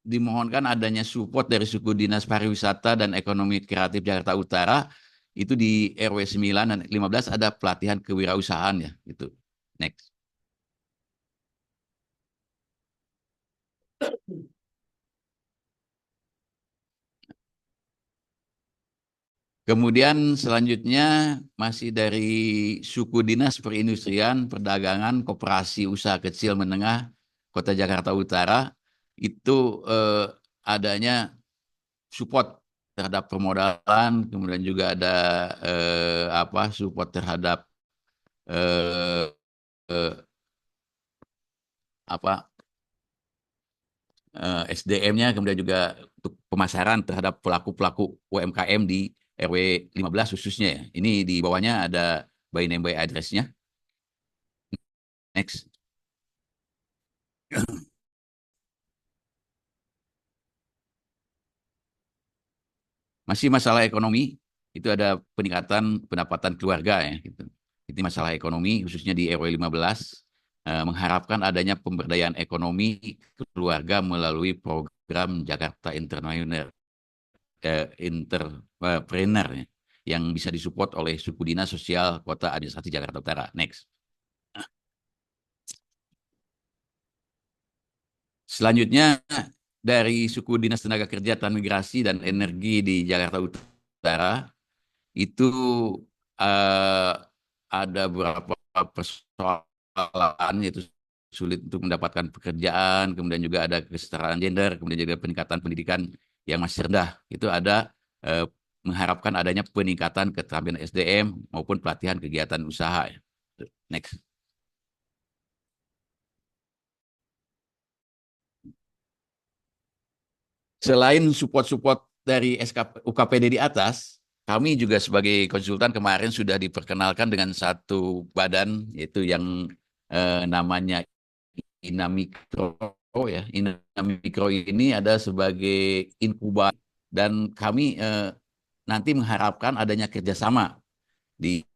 dimohonkan adanya support dari suku Dinas Pariwisata dan Ekonomi Kreatif Jakarta Utara. Itu di RW 9 dan 15 ada pelatihan kewirausahaan ya gitu. Next. Kemudian selanjutnya masih dari suku Dinas Perindustrian, Perdagangan, Koperasi Usaha Kecil Menengah Kota Jakarta Utara itu adanya support terhadap permodalan, kemudian juga ada support terhadap SDM-nya, kemudian juga untuk pemasaran terhadap pelaku-pelaku UMKM di RW 15 khususnya ya. Ini di bawahnya ada by name by address-nya. Next. Masih masalah ekonomi, itu ada peningkatan pendapatan keluarga ya gitu. Itu masalah ekonomi khususnya di RW 15 mengharapkan adanya pemberdayaan ekonomi keluarga melalui program Jakarta Entrepreneur ya, yang bisa disupport oleh suku dinas sosial Kota Administrasi Jakarta Utara. Next. Selanjutnya dari suku Dinas Tenaga Kerja, Transmigrasi dan Energi di Jakarta Utara itu ada beberapa persoalan, yaitu sulit untuk mendapatkan pekerjaan, kemudian juga ada kesetaraan gender, kemudian juga peningkatan pendidikan yang masih rendah. Itu ada mengharapkan adanya peningkatan keterampilan SDM maupun pelatihan kegiatan usaha. Next. Selain support-support dari UKPD di atas, kami juga sebagai konsultan kemarin sudah diperkenalkan dengan satu badan, yaitu yang namanya Inamikro ya. Inamikro ini ada sebagai inkubator, dan kami nanti mengharapkan adanya kerjasama di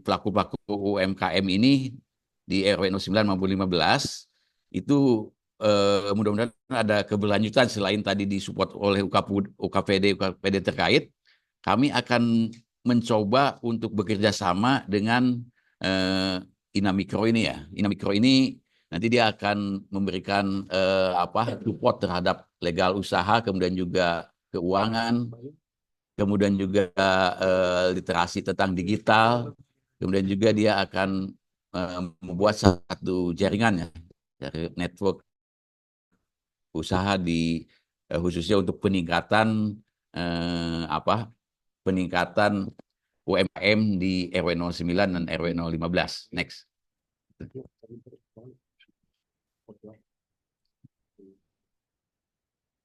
pelaku-pelaku UMKM ini di RW 09 maupun 15 itu mudah-mudahan ada keberlanjutan. Selain tadi disupport oleh UKPD terkait, kami akan mencoba untuk bekerja sama dengan Inamikro ini ya. Inamikro ini nanti dia akan memberikan support terhadap legal usaha, kemudian juga keuangan, kemudian juga literasi tentang digital, kemudian juga dia akan membuat satu jaringan ya, dari network usaha di khususnya untuk peningkatan peningkatan UMKM di RW 09 dan RW 015. Next.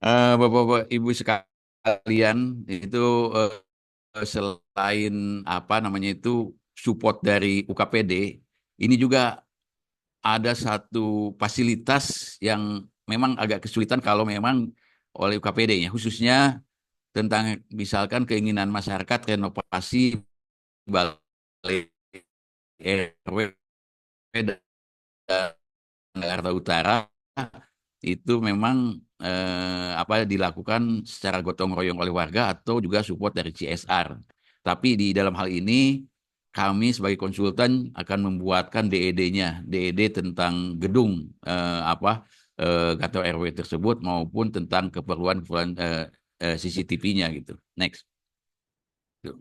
Bapak-bapak Ibu sekalian, itu selain support dari UKPD, ini juga ada satu fasilitas yang memang agak kesulitan kalau memang oleh UKPD-nya, khususnya tentang misalkan keinginan masyarakat renovasi balai RW Jakarta Utara itu memang dilakukan secara gotong royong oleh warga atau juga support dari CSR. Tapi di dalam hal ini kami sebagai konsultan akan membuatkan DED-nya, DED tentang gedung kantor RW tersebut maupun tentang keperluan CCTV-nya gitu. Next. Tuh.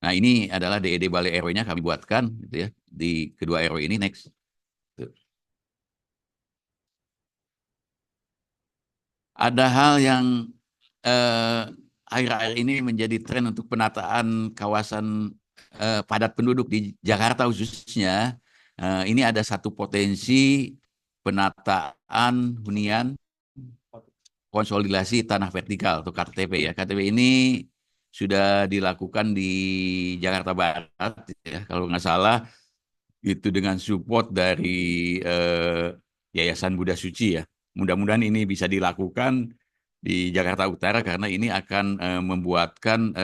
Nah, ini adalah DED Balai RW-nya kami buatkan gitu ya di kedua RW ini. Next. Tuh. Ada hal yang akhir-akhir ini menjadi tren untuk penataan kawasan padat penduduk di Jakarta khususnya. Ini ada satu potensi penataan hunian konsolidasi tanah vertikal atau KTP ya. KTP ini sudah dilakukan di Jakarta Barat ya, kalau nggak salah itu dengan support dari Yayasan Buddha Suci ya. Mudah-mudahan ini bisa dilakukan di Jakarta Utara karena ini akan membuatkan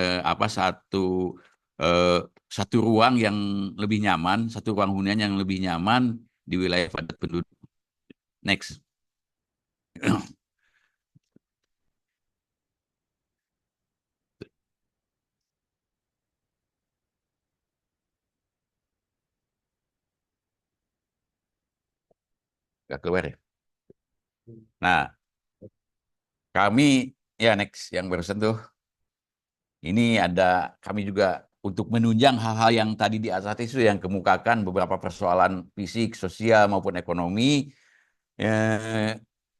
satu ruang yang lebih nyaman, satu ruang hunian yang lebih nyaman di wilayah padat penduduk. Next. Gak keluar ya. Nah, kami ya next yang barusan tuh. Ini ada kami juga untuk menunjang hal-hal yang tadi di atas itu yang kemukakan beberapa persoalan fisik, sosial maupun ekonomi.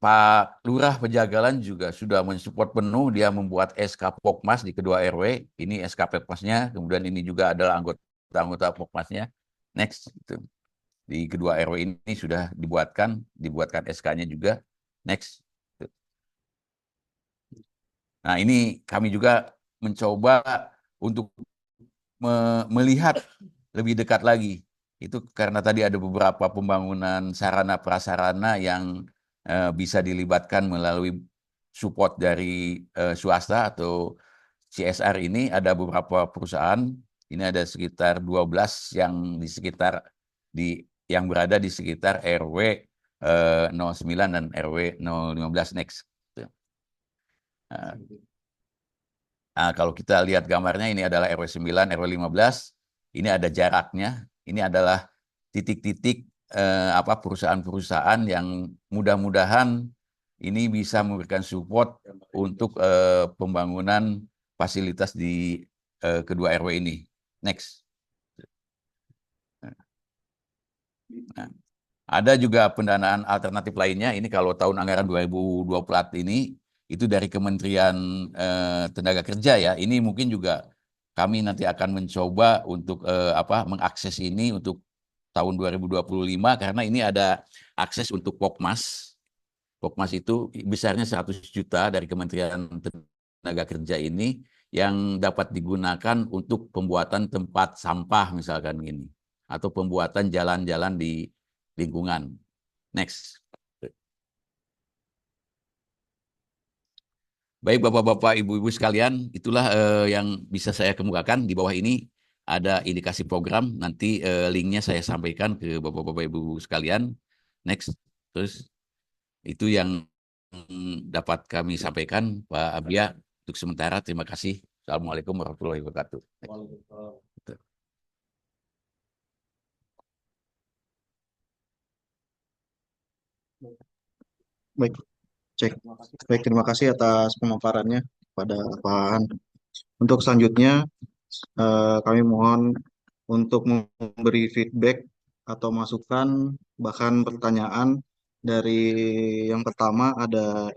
Pak Lurah Pejagalan juga sudah mensupport penuh, dia membuat SK Pokmas di kedua RW. Ini SK Pokmasnya, kemudian ini juga adalah anggota Pokmasnya. Next, itu. Di kedua RW ini sudah dibuatkan SK-nya juga. Next. Nah, ini kami juga mencoba untuk melihat lebih dekat lagi. Itu karena tadi ada beberapa pembangunan sarana prasarana yang bisa dilibatkan melalui support dari swasta atau CSR ini. Ada beberapa perusahaan, ini ada sekitar 12 yang berada di sekitar RW 09 dan RW 015 next. Nah, kalau kita lihat gambarnya ini adalah RW 9, RW 15. Ini ada jaraknya. Ini adalah titik-titik perusahaan-perusahaan yang mudah-mudahan ini bisa memberikan support untuk pembangunan fasilitas di kedua RW ini. Next. Nah, ada juga pendanaan alternatif lainnya. Ini kalau tahun anggaran 2024 ini itu dari Kementerian Tenaga Kerja ya. Ini mungkin juga kami nanti akan mencoba untuk mengakses ini untuk tahun 2025 karena ini ada akses untuk Pokmas. Pokmas itu besarnya 100 juta dari Kementerian Tenaga Kerja ini yang dapat digunakan untuk pembuatan tempat sampah misalkan gini atau pembuatan jalan-jalan di lingkungan. Next. Baik Bapak-Bapak, Ibu-Ibu sekalian, itulah yang bisa saya kemukakan. Di bawah ini ada indikasi program, nanti linknya saya sampaikan ke Bapak-Bapak, Ibu sekalian. Next, terus itu yang dapat kami sampaikan, Pak Abia. Untuk sementara, terima kasih. Assalamualaikum warahmatullahi wabarakatuh. Baik, cek. Baik, terima kasih atas pemaparannya pada Pak. Untuk selanjutnya, kami mohon untuk memberi feedback atau masukan, bahkan pertanyaan dari yang pertama ada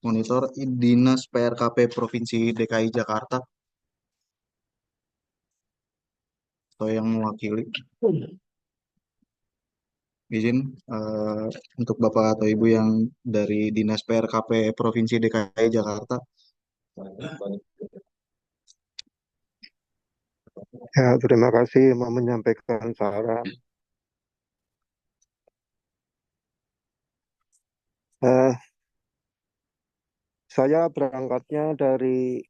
monitor Dinas PRKP Provinsi DKI Jakarta atau yang mewakili. Izin untuk Bapak atau Ibu yang dari Dinas PRKP Provinsi DKI Jakarta. Ya, terima kasih mau menyampaikan saran. Saya berangkatnya dari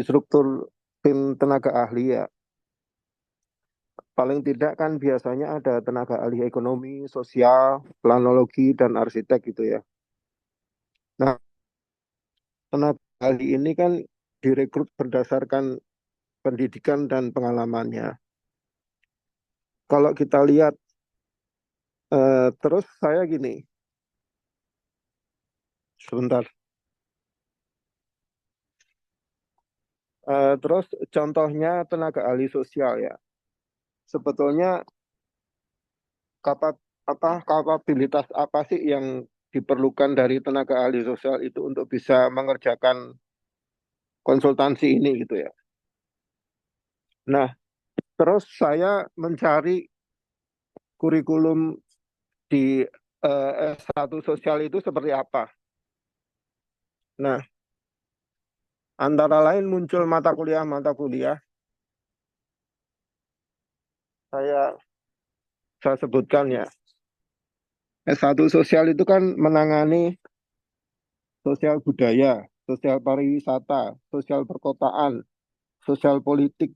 struktur tim tenaga ahli ya. Paling tidak kan biasanya ada tenaga ahli ekonomi, sosial, planologi, dan arsitek gitu ya. Nah, tenaga ahli ini kan direkrut berdasarkan pendidikan dan pengalamannya. Kalau kita lihat, terus saya gini, sebentar. Terus contohnya tenaga ahli sosial ya. Sebetulnya kapabilitas apa sih yang diperlukan dari tenaga ahli sosial itu untuk bisa mengerjakan konsultansi ini gitu ya. Nah, terus saya mencari kurikulum di S1 sosial itu seperti apa. Nah, antara lain muncul mata kuliah saya sebutkan ya. S1 sosial itu kan menangani sosial budaya, sosial pariwisata, sosial perkotaan, sosial politik,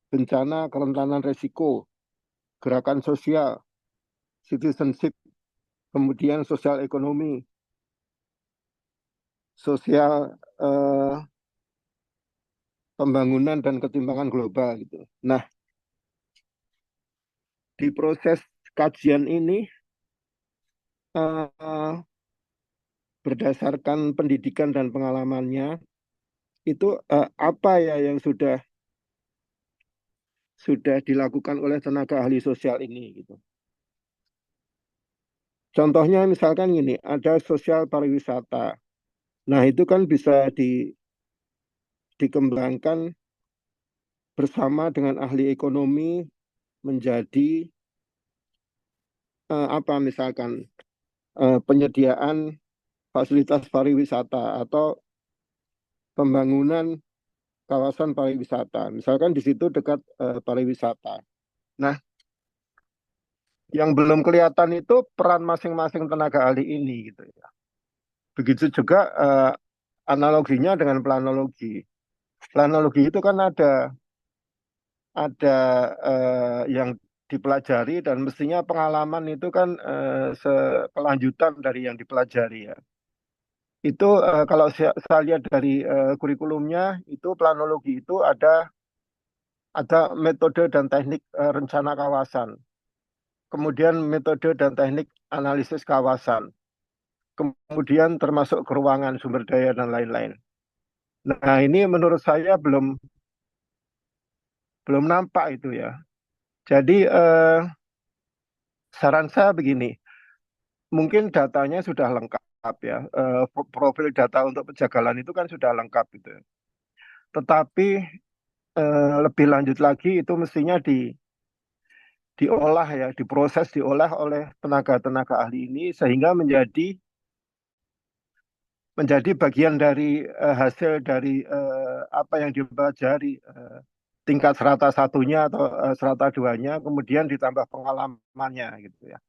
bencana, kerentanan resiko, gerakan sosial, citizenship, kemudian sosial ekonomi, sosial pembangunan dan ketimpangan global gitu. Nah, di proses kajian ini berdasarkan pendidikan dan pengalamannya itu apa ya yang sudah dilakukan oleh tenaga ahli sosial ini gitu. Contohnya misalkan gini, ada sosial pariwisata. Nah, itu kan bisa dikembangkan bersama dengan ahli ekonomi menjadi apa misalkan penyediaan fasilitas pariwisata atau pembangunan kawasan pariwisata. Misalkan di situ dekat pariwisata. Nah, yang belum kelihatan itu peran masing-masing tenaga ahli ini gitu ya. Begitu juga analoginya dengan planologi. Planologi itu kan ada yang dipelajari dan mestinya pengalaman itu kan kelanjutan dari yang dipelajari ya. Itu kalau saya lihat dari kurikulumnya itu planologi itu ada metode dan teknik rencana kawasan. Kemudian metode dan teknik analisis kawasan. Kemudian termasuk keruangan, sumber daya dan lain-lain. Nah, ini menurut saya belum nampak itu ya. Jadi saran saya begini, mungkin datanya sudah lengkap ya, profil data untuk penjagalan itu kan sudah lengkap gitu. Tetapi lebih lanjut lagi itu mestinya diolah ya, diproses, diolah oleh tenaga-tenaga ahli ini sehingga menjadi bagian dari hasil dari apa yang dipelajari, tingkat serata satunya atau serata duanya, kemudian ditambah pengalamannya gitu ya.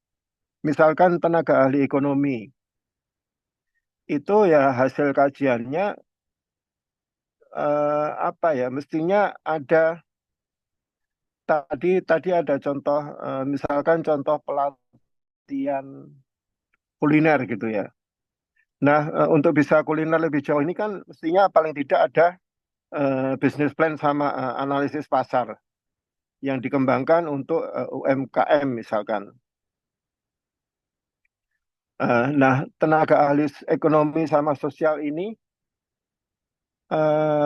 Misalkan tenaga ahli ekonomi, itu ya hasil kajiannya apa ya, mestinya ada tadi ada contoh, misalkan contoh pelatihan kuliner gitu ya. Nah, untuk bisa kuliner lebih jauh ini kan mestinya paling tidak ada business plan sama analisis pasar yang dikembangkan untuk UMKM misalkan. Nah, tenaga ahli ekonomi sama sosial ini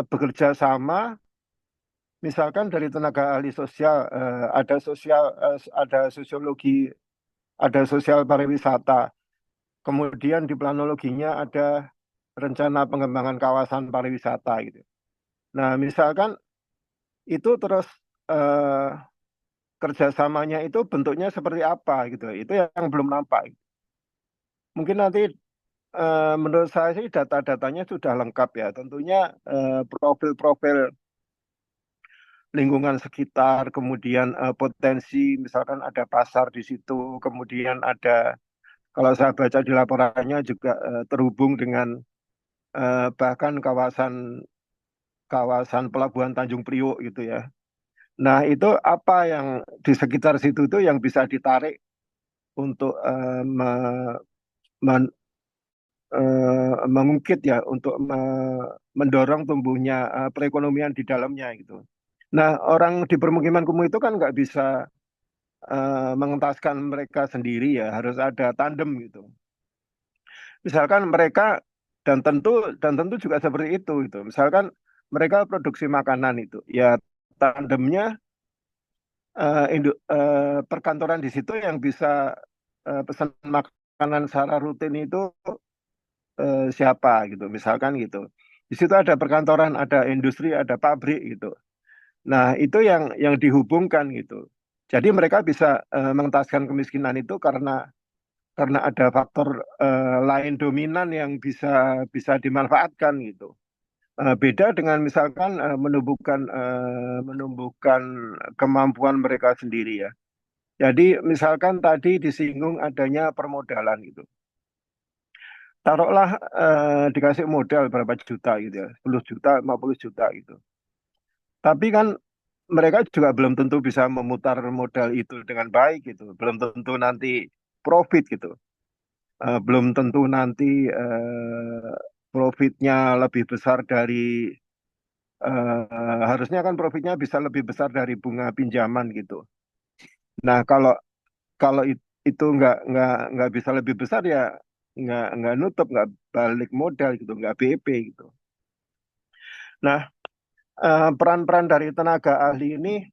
bekerja sama, misalkan dari tenaga ahli sosial ada sosiologi, ada sosial pariwisata, kemudian di planologinya ada rencana pengembangan kawasan pariwisata gitu. Nah, misalkan itu terus kerjasamanya itu bentuknya seperti apa gitu, itu yang belum nampak. Mungkin nanti menurut saya sih data-datanya sudah lengkap ya. Tentunya profil-profil lingkungan sekitar, kemudian potensi, misalkan ada pasar di situ, kemudian ada, kalau saya baca di laporannya juga terhubung dengan bahkan kawasan pelabuhan Tanjung Priok gitu ya. Nah, itu apa yang di sekitar situ itu yang bisa ditarik untuk mengungkit ya, untuk mendorong tumbuhnya perekonomian di dalamnya gitu. Nah, orang di permukiman kumuh itu kan nggak bisa mengentaskan mereka sendiri ya, harus ada tandem gitu. Misalkan mereka dan tentu juga seperti itu gitu. Misalkan mereka produksi makanan itu, ya tandemnya perkantoran di situ yang bisa pesan makanan secara rutin itu siapa gitu, misalkan gitu. Di situ ada perkantoran, ada industri, ada pabrik gitu. Nah, itu yang dihubungkan gitu. Jadi mereka bisa mengentaskan kemiskinan itu karena ada faktor lain dominan yang bisa dimanfaatkan gitu. Beda dengan misalkan menumbuhkan kemampuan mereka sendiri ya. Jadi misalkan tadi disinggung adanya permodalan gitu. Taruhlah dikasih modal berapa juta gitu ya, 10 juta, 50 juta gitu. Tapi kan mereka juga belum tentu bisa memutar modal itu dengan baik gitu. Belum tentu nanti profit gitu. Belum tentu nanti profitnya lebih besar dari harusnya kan profitnya bisa lebih besar dari bunga pinjaman gitu. Nah, kalau kalau itu nggak bisa lebih besar ya nggak nutup, nggak balik modal gitu, nggak BEP gitu. Nah, peran-peran dari tenaga ahli ini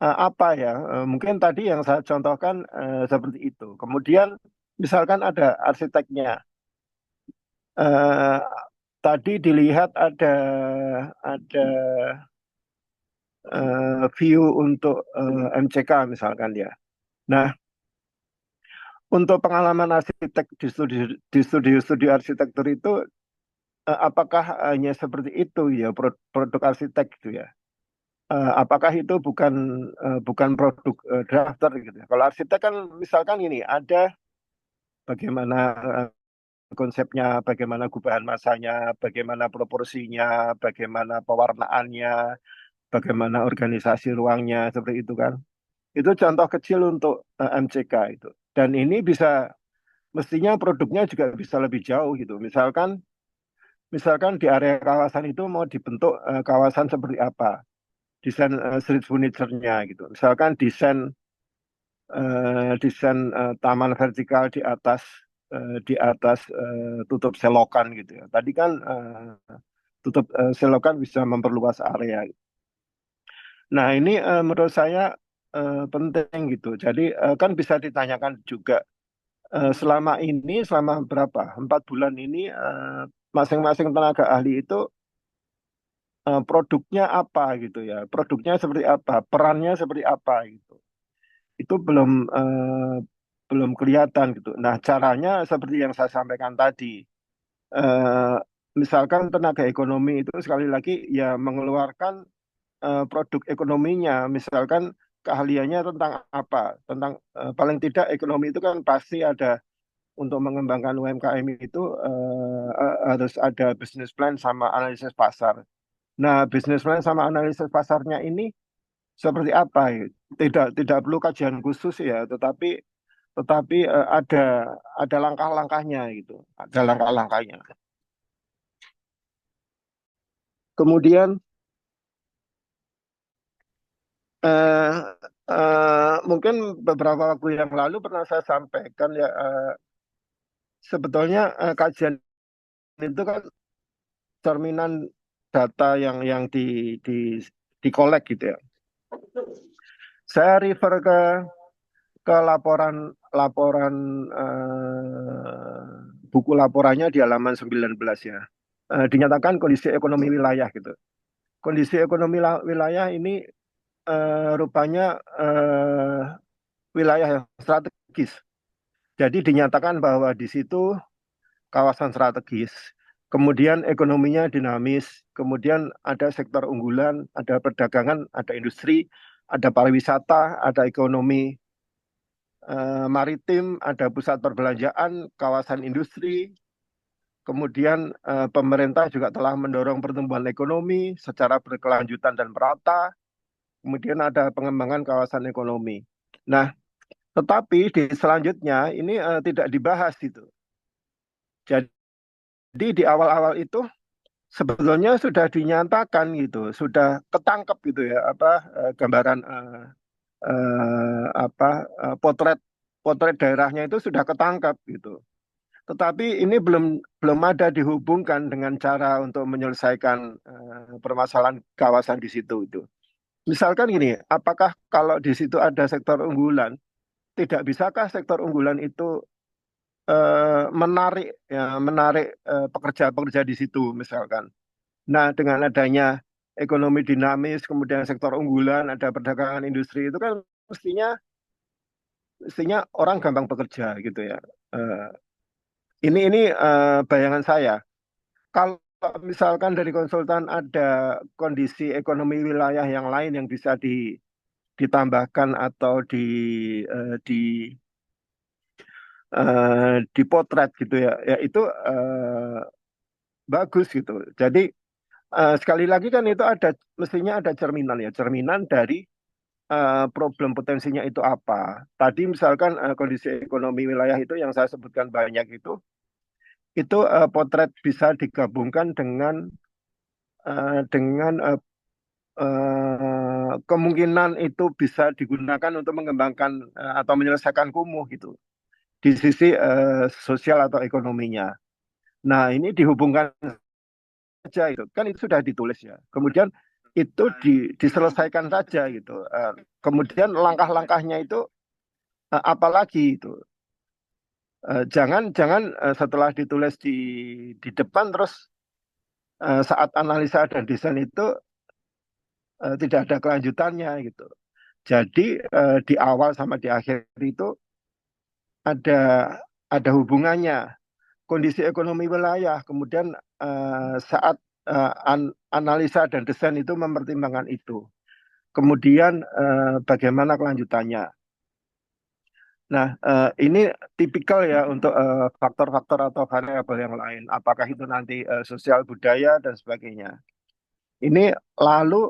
apa ya? Mungkin tadi yang saya contohkan seperti itu. Kemudian misalkan ada arsiteknya. Tadi dilihat ada view untuk MCK misalkan ya. Nah, untuk pengalaman arsitek di studio arsitektur itu apakah hanya seperti itu ya produk arsitek gitu ya? Apakah itu bukan produk drafter gitu ya? Kalau arsitek kan misalkan ini ada bagaimana konsepnya, bagaimana gubahan masanya, bagaimana proporsinya, bagaimana pewarnaannya, bagaimana organisasi ruangnya, seperti itu kan. Itu contoh kecil untuk MCK itu. Dan ini mestinya produknya juga bisa lebih jauh gitu. Misalkan di area kawasan itu mau dibentuk kawasan seperti apa, desain street furniture-nya gitu. Misalkan desain taman vertikal di atas tutup selokan gitu ya. Tadi kan tutup selokan bisa memperluas area. Nah, ini menurut saya penting gitu. Jadi kan bisa ditanyakan juga selama berapa 4 bulan ini masing-masing tenaga ahli itu produknya apa gitu ya, produknya seperti apa, perannya seperti apa gitu. Itu belum kelihatan gitu. Nah, caranya seperti yang saya sampaikan tadi. Eh, Misalkan tenaga ekonomi itu sekali lagi ya mengeluarkan produk ekonominya, misalkan keahliannya tentang apa, tentang paling tidak ekonomi itu kan pasti ada untuk mengembangkan UMKM itu harus ada business plan sama analisis pasar. Nah, business plan sama analisis pasarnya ini seperti apa ya? Tidak perlu kajian khusus ya, tetapi ada langkah-langkahnya gitu, ada langkah-langkahnya. Kemudian mungkin beberapa waktu yang lalu pernah saya sampaikan ya, sebetulnya kajian itu kan cerminan data yang di collect gitu ya. Saya refer ke laporan buku laporannya di halaman 19 ya. Dinyatakan kondisi ekonomi wilayah gitu. Kondisi ekonomi wilayah ini rupanya wilayah yang strategis. Jadi dinyatakan bahwa di situ kawasan strategis, kemudian ekonominya dinamis, kemudian ada sektor unggulan, ada perdagangan, ada industri, ada pariwisata, ada ekonomi maritim, ada pusat perbelanjaan, kawasan industri, kemudian pemerintah juga telah mendorong pertumbuhan ekonomi secara berkelanjutan dan merata, kemudian ada pengembangan kawasan ekonomi. Nah, tetapi di selanjutnya ini tidak dibahas itu. Jadi di awal-awal itu sebetulnya sudah dinyatakan gitu, sudah ketangkep gitu ya, gambaran potret daerahnya itu sudah ketangkap gitu. Tetapi ini belum ada dihubungkan dengan cara untuk menyelesaikan permasalahan kawasan di situ itu. Misalkan gini, apakah kalau di situ ada sektor unggulan, tidak bisakah sektor unggulan itu menarik pekerja-pekerja di situ misalkan. Nah, dengan adanya ekonomi dinamis, kemudian sektor unggulan, ada perdagangan industri itu kan mestinya orang gampang bekerja gitu ya. Ini bayangan saya. Kalau misalkan dari konsultan ada kondisi ekonomi wilayah yang lain yang bisa ditambahkan atau dipotret gitu ya, ya itu bagus gitu. Jadi sekali lagi kan itu mestinya ada cerminan dari problem potensinya itu apa. Tadi misalkan kondisi ekonomi wilayah itu yang saya sebutkan banyak itu potret bisa digabungkan dengan kemungkinan itu bisa digunakan untuk mengembangkan atau menyelesaikan kumuh gitu di sisi sosial atau ekonominya. Nah, ini dihubungkan saja itu kan itu sudah ditulis ya. Kemudian itu diselesaikan saja gitu. Kemudian langkah-langkahnya itu apalagi itu. Jangan setelah ditulis di depan terus saat analisa dan desain itu tidak ada kelanjutannya gitu. Jadi di awal sama di akhir itu ada hubungannya kondisi ekonomi wilayah. Kemudian saat analisa dan desain itu mempertimbangkan itu. Kemudian bagaimana kelanjutannya. Nah, ini tipikal ya untuk faktor-faktor atau variabel yang lain. Apakah itu nanti sosial budaya dan sebagainya. Ini lalu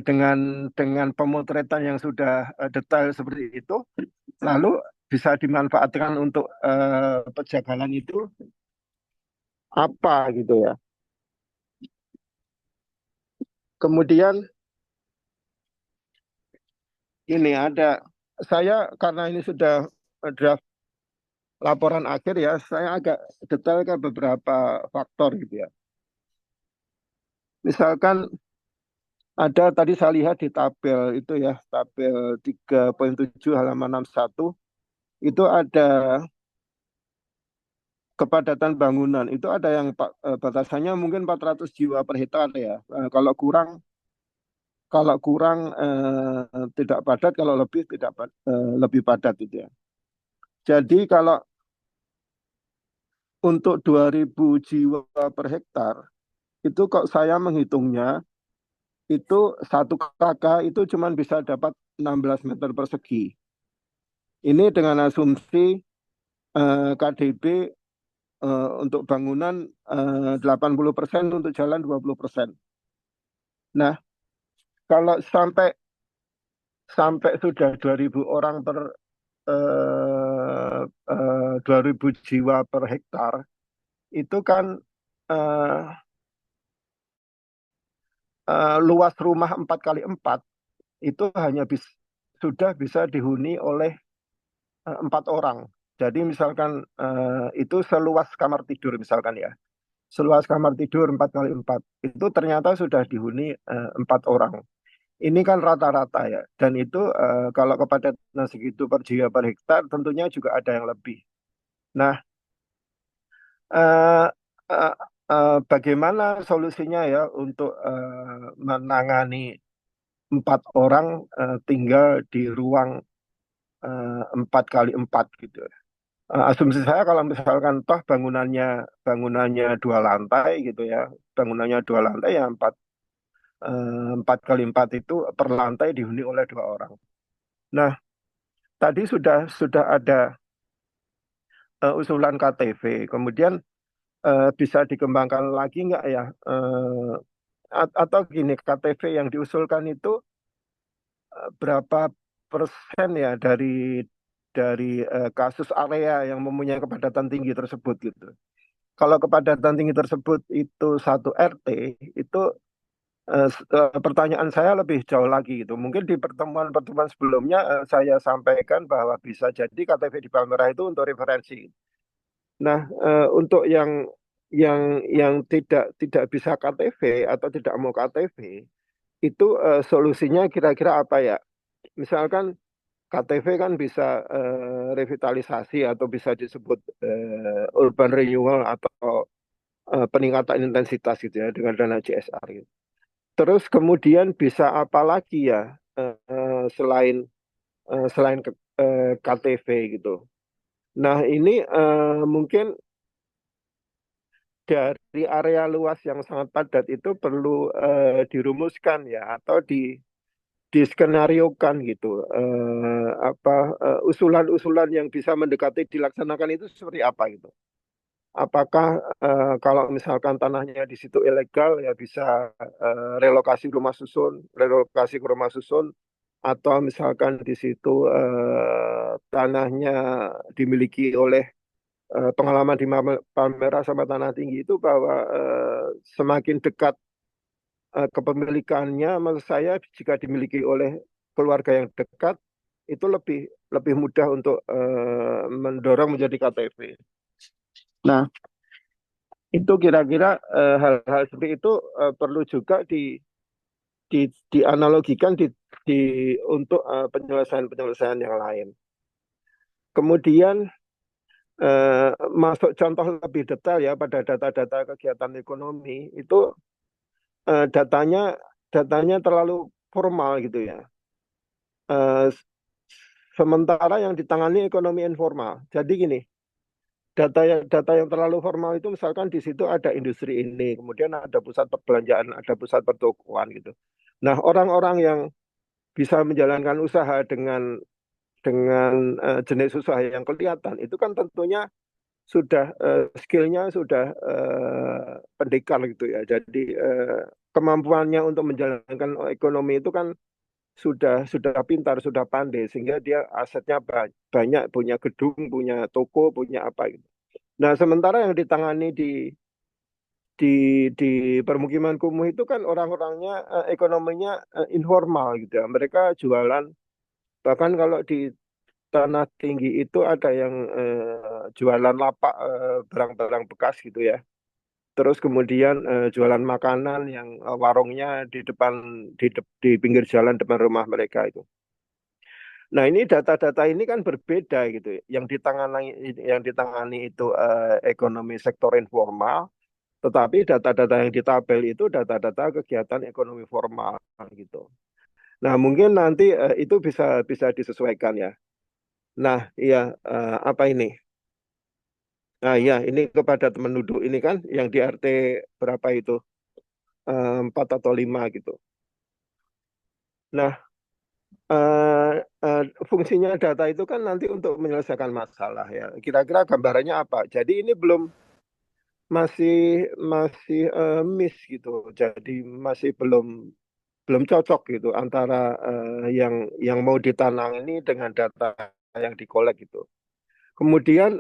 dengan pemotretan yang sudah detail seperti itu, lalu bisa dimanfaatkan untuk penjagalan itu apa gitu ya. Kemudian ini saya karena ini sudah draft laporan akhir ya, saya agak detail ke beberapa faktor gitu ya. Misalkan ada tadi saya lihat di tabel itu ya, tabel 3.7 halaman 61, itu ada kepadatan bangunan. Itu ada yang batasannya mungkin 400 jiwa per hektar ya. Kalau kurang tidak padat, kalau lebih lebih padat itu ya. Jadi kalau untuk 2.000 jiwa per hektar, itu kok saya menghitungnya, itu 1 KK itu cuma bisa dapat 16 meter persegi. Ini dengan asumsi KDB untuk bangunan 80%, untuk jalan 20%. Nah, kalau sampai sudah 2.000 orang 2.000 jiwa per hektar, itu kan luas rumah 4x4 itu hanya sudah bisa dihuni oleh 4 orang. Jadi misalkan itu seluas kamar tidur misalkan ya. Seluas kamar tidur 4x4 itu ternyata sudah dihuni 4 orang. Ini kan rata-rata ya. Dan itu kalau kepadatan segitu per jiwa per hektar tentunya juga ada yang lebih. Nah, bagaimana solusinya ya untuk menangani 4 orang tinggal di ruang 4x4 gitu. Asumsi saya kalau misalkan toh bangunannya 2 lantai gitu ya, bangunannya 2 lantai ya 4x4 itu per lantai dihuni oleh 2 orang. Nah, tadi sudah ada usulan KTV, kemudian bisa dikembangkan lagi nggak ya? Atau gini, KTV yang diusulkan itu berapa persen ya dari kasus area yang mempunyai kepadatan tinggi tersebut gitu. kalau kepadatan tinggi tersebut itu 1 RT, itu pertanyaan saya lebih jauh lagi gitu. Mungkin di pertemuan-pertemuan sebelumnya saya sampaikan bahwa bisa jadi KTP di Palmerah itu untuk referensi. Nah, untuk yang tidak bisa KTP atau tidak mau KTP, itu solusinya kira-kira apa ya? Misalkan KTP kan bisa revitalisasi atau bisa disebut urban renewal atau peningkatan intensitas gitu ya dengan dana CSR gitu. Terus kemudian bisa apa lagi ya selain KTP gitu. Nah ini mungkin dari area luas yang sangat padat itu perlu dirumuskan ya atau diskenariokan gitu usulan-usulan yang bisa mendekati dilaksanakan itu seperti apa gitu. Apakah kalau misalkan tanahnya di situ ilegal ya bisa relokasi ke rumah susun atau misalkan di situ tanahnya dimiliki oleh pengalaman di Palmerah sama Tanah Tinggi itu bahwa semakin dekat kepemilikannya, maksud saya jika dimiliki oleh keluarga yang dekat itu lebih mudah untuk mendorong menjadi KTP. Nah, itu kira-kira hal-hal seperti itu perlu juga dianalogikan untuk penyelesaian yang lain. Kemudian masuk contoh lebih detail ya pada data-data kegiatan ekonomi itu datanya terlalu formal gitu ya. Sementara yang ditangani ekonomi informal. Jadi gini, data yang terlalu formal itu misalkan di situ ada industri ini, kemudian ada pusat perbelanjaan, ada pusat pertokoan gitu. Nah, orang-orang yang bisa menjalankan usaha dengan jenis usaha yang kelihatan itu kan tentunya sudah skillnya sudah pendekar gitu ya. Jadi kemampuannya untuk menjalankan ekonomi itu kan sudah pintar, sudah pandai sehingga dia asetnya banyak, punya gedung, punya toko, punya apa gitu. Nah, sementara yang ditangani di permukiman kumuh itu kan orang-orangnya ekonominya informal gitu ya. Mereka jualan, bahkan kalau di Tanah Tinggi itu ada yang jualan lapak barang-barang bekas gitu ya. Terus kemudian jualan makanan yang warungnya di pinggir jalan depan rumah mereka itu. Nah, ini data-data ini kan berbeda gitu. Yang ditangani itu ekonomi sektor informal, tetapi data-data yang ditabel itu data-data kegiatan ekonomi formal gitu. Nah, mungkin nanti itu bisa disesuaikan ya. Nah, iya apa ini? Nah, ya ini kepada teman duduk ini kan yang di RT berapa itu? 4 atau 5 gitu. Nah, fungsinya data itu kan nanti untuk menyelesaikan masalah ya. Kira-kira gambarannya apa? Jadi ini masih miss gitu. Jadi masih belum cocok gitu antara yang mau ditanam ini dengan data yang dikolek gitu. Kemudian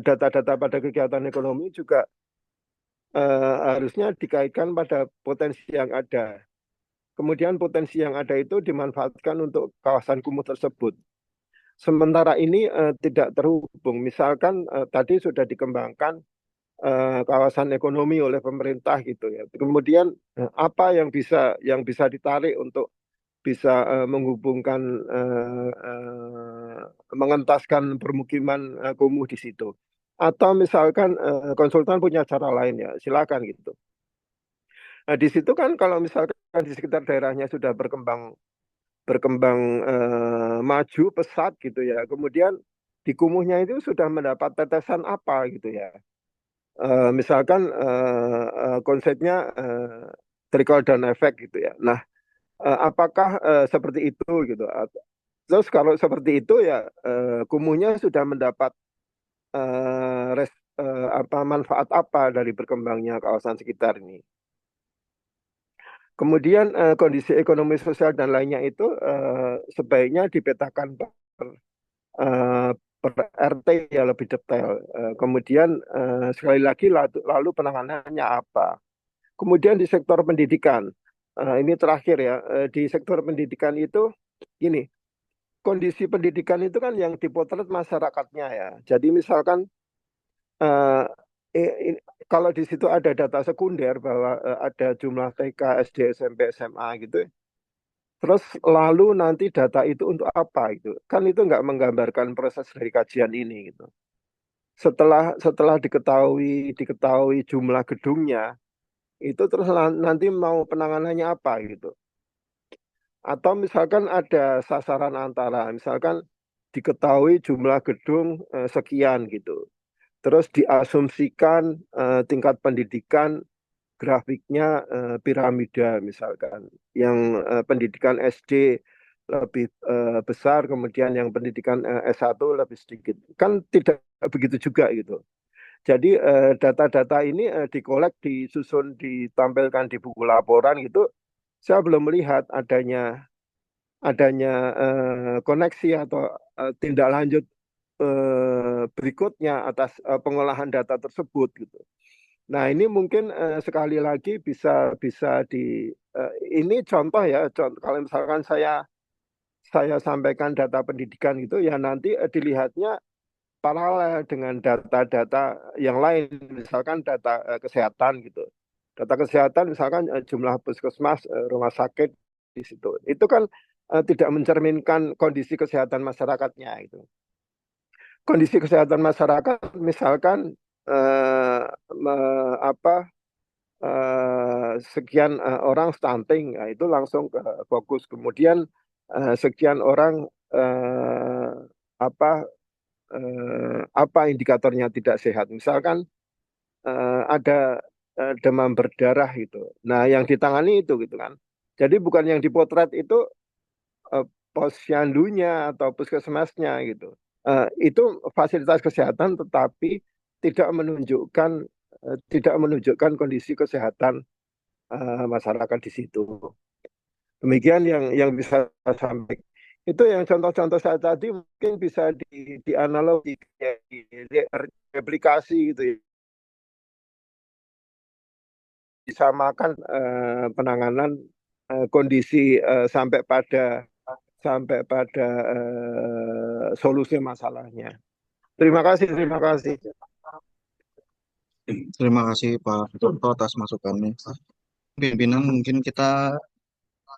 data-data pada kegiatan ekonomi juga harusnya dikaitkan pada potensi yang ada. Kemudian potensi yang ada itu dimanfaatkan untuk kawasan kumuh tersebut. Sementara ini tidak terhubung. Misalkan tadi sudah dikembangkan kawasan ekonomi oleh pemerintah gitu ya. Kemudian apa yang bisa ditarik untuk bisa menghubungkan mengentaskan permukiman kumuh di situ. Atau misalkan konsultan punya cara lain ya, silakan gitu. Nah, di situ kan kalau misalkan di sekitar daerahnya sudah berkembang maju pesat gitu ya. Kemudian di kumuhnya itu sudah mendapat tetesan apa gitu ya. Misalkan konsepnya trickle down effect gitu ya. Nah, apakah seperti itu gitu? Terus kalau seperti itu ya kumuhnya sudah mendapat manfaat apa dari berkembangnya kawasan sekitar ini? Kemudian kondisi ekonomi sosial dan lainnya itu sebaiknya dipetakan per RT ya lebih detail. Kemudian sekali lagi lalu penanganannya apa. Kemudian di sektor pendidikan, ini terakhir ya, di sektor pendidikan itu gini, kondisi pendidikan itu kan yang dipotret masyarakatnya ya. Jadi misalkan kalau di situ ada data sekunder bahwa ada jumlah TK, SD, SMP, SMA gitu, terus lalu nanti data itu untuk apa gitu, kan itu nggak menggambarkan proses dari kajian ini gitu. Setelah diketahui jumlah gedungnya, itu terus nanti mau penanganannya apa gitu. Atau misalkan ada sasaran antara, misalkan diketahui jumlah gedung sekian gitu. Terus diasumsikan tingkat pendidikan grafiknya piramida misalkan. Yang pendidikan SD lebih besar, kemudian yang pendidikan S1 lebih sedikit. Kan tidak begitu juga gitu. Jadi data-data ini dikolek, disusun, ditampilkan di buku laporan gitu. Saya belum melihat adanya koneksi atau tindak lanjut berikutnya atas pengolahan data tersebut gitu. Nah ini mungkin sekali lagi bisa ini contoh ya, kalau misalkan saya sampaikan data pendidikan gitu ya, nanti dilihatnya paralel dengan data-data yang lain, misalkan data kesehatan gitu. Data kesehatan misalkan jumlah puskesmas, rumah sakit di situ. Itu kan tidak mencerminkan kondisi kesehatan masyarakatnya gitu. Kondisi kesehatan masyarakat misalkan sekian orang stunting, nah, itu langsung ke fokus. Kemudian sekian orang apa indikatornya tidak sehat. Misalkan ada demam berdarah gitu. Nah, yang ditangani itu gitu kan. Jadi bukan yang dipotret itu posyandunya atau puskesmasnya gitu. Itu fasilitas kesehatan tetapi tidak menunjukkan kondisi kesehatan masyarakat di situ. Demikian yang bisa saya sampaikan. Itu yang contoh-contoh saya tadi mungkin bisa dianalogi, replikasi gitu ya. Disamakan penanganan kondisi sampai pada solusi masalahnya. Terima kasih. Terima kasih Pak Tonto atas masukannya. Pimpinan, mungkin kita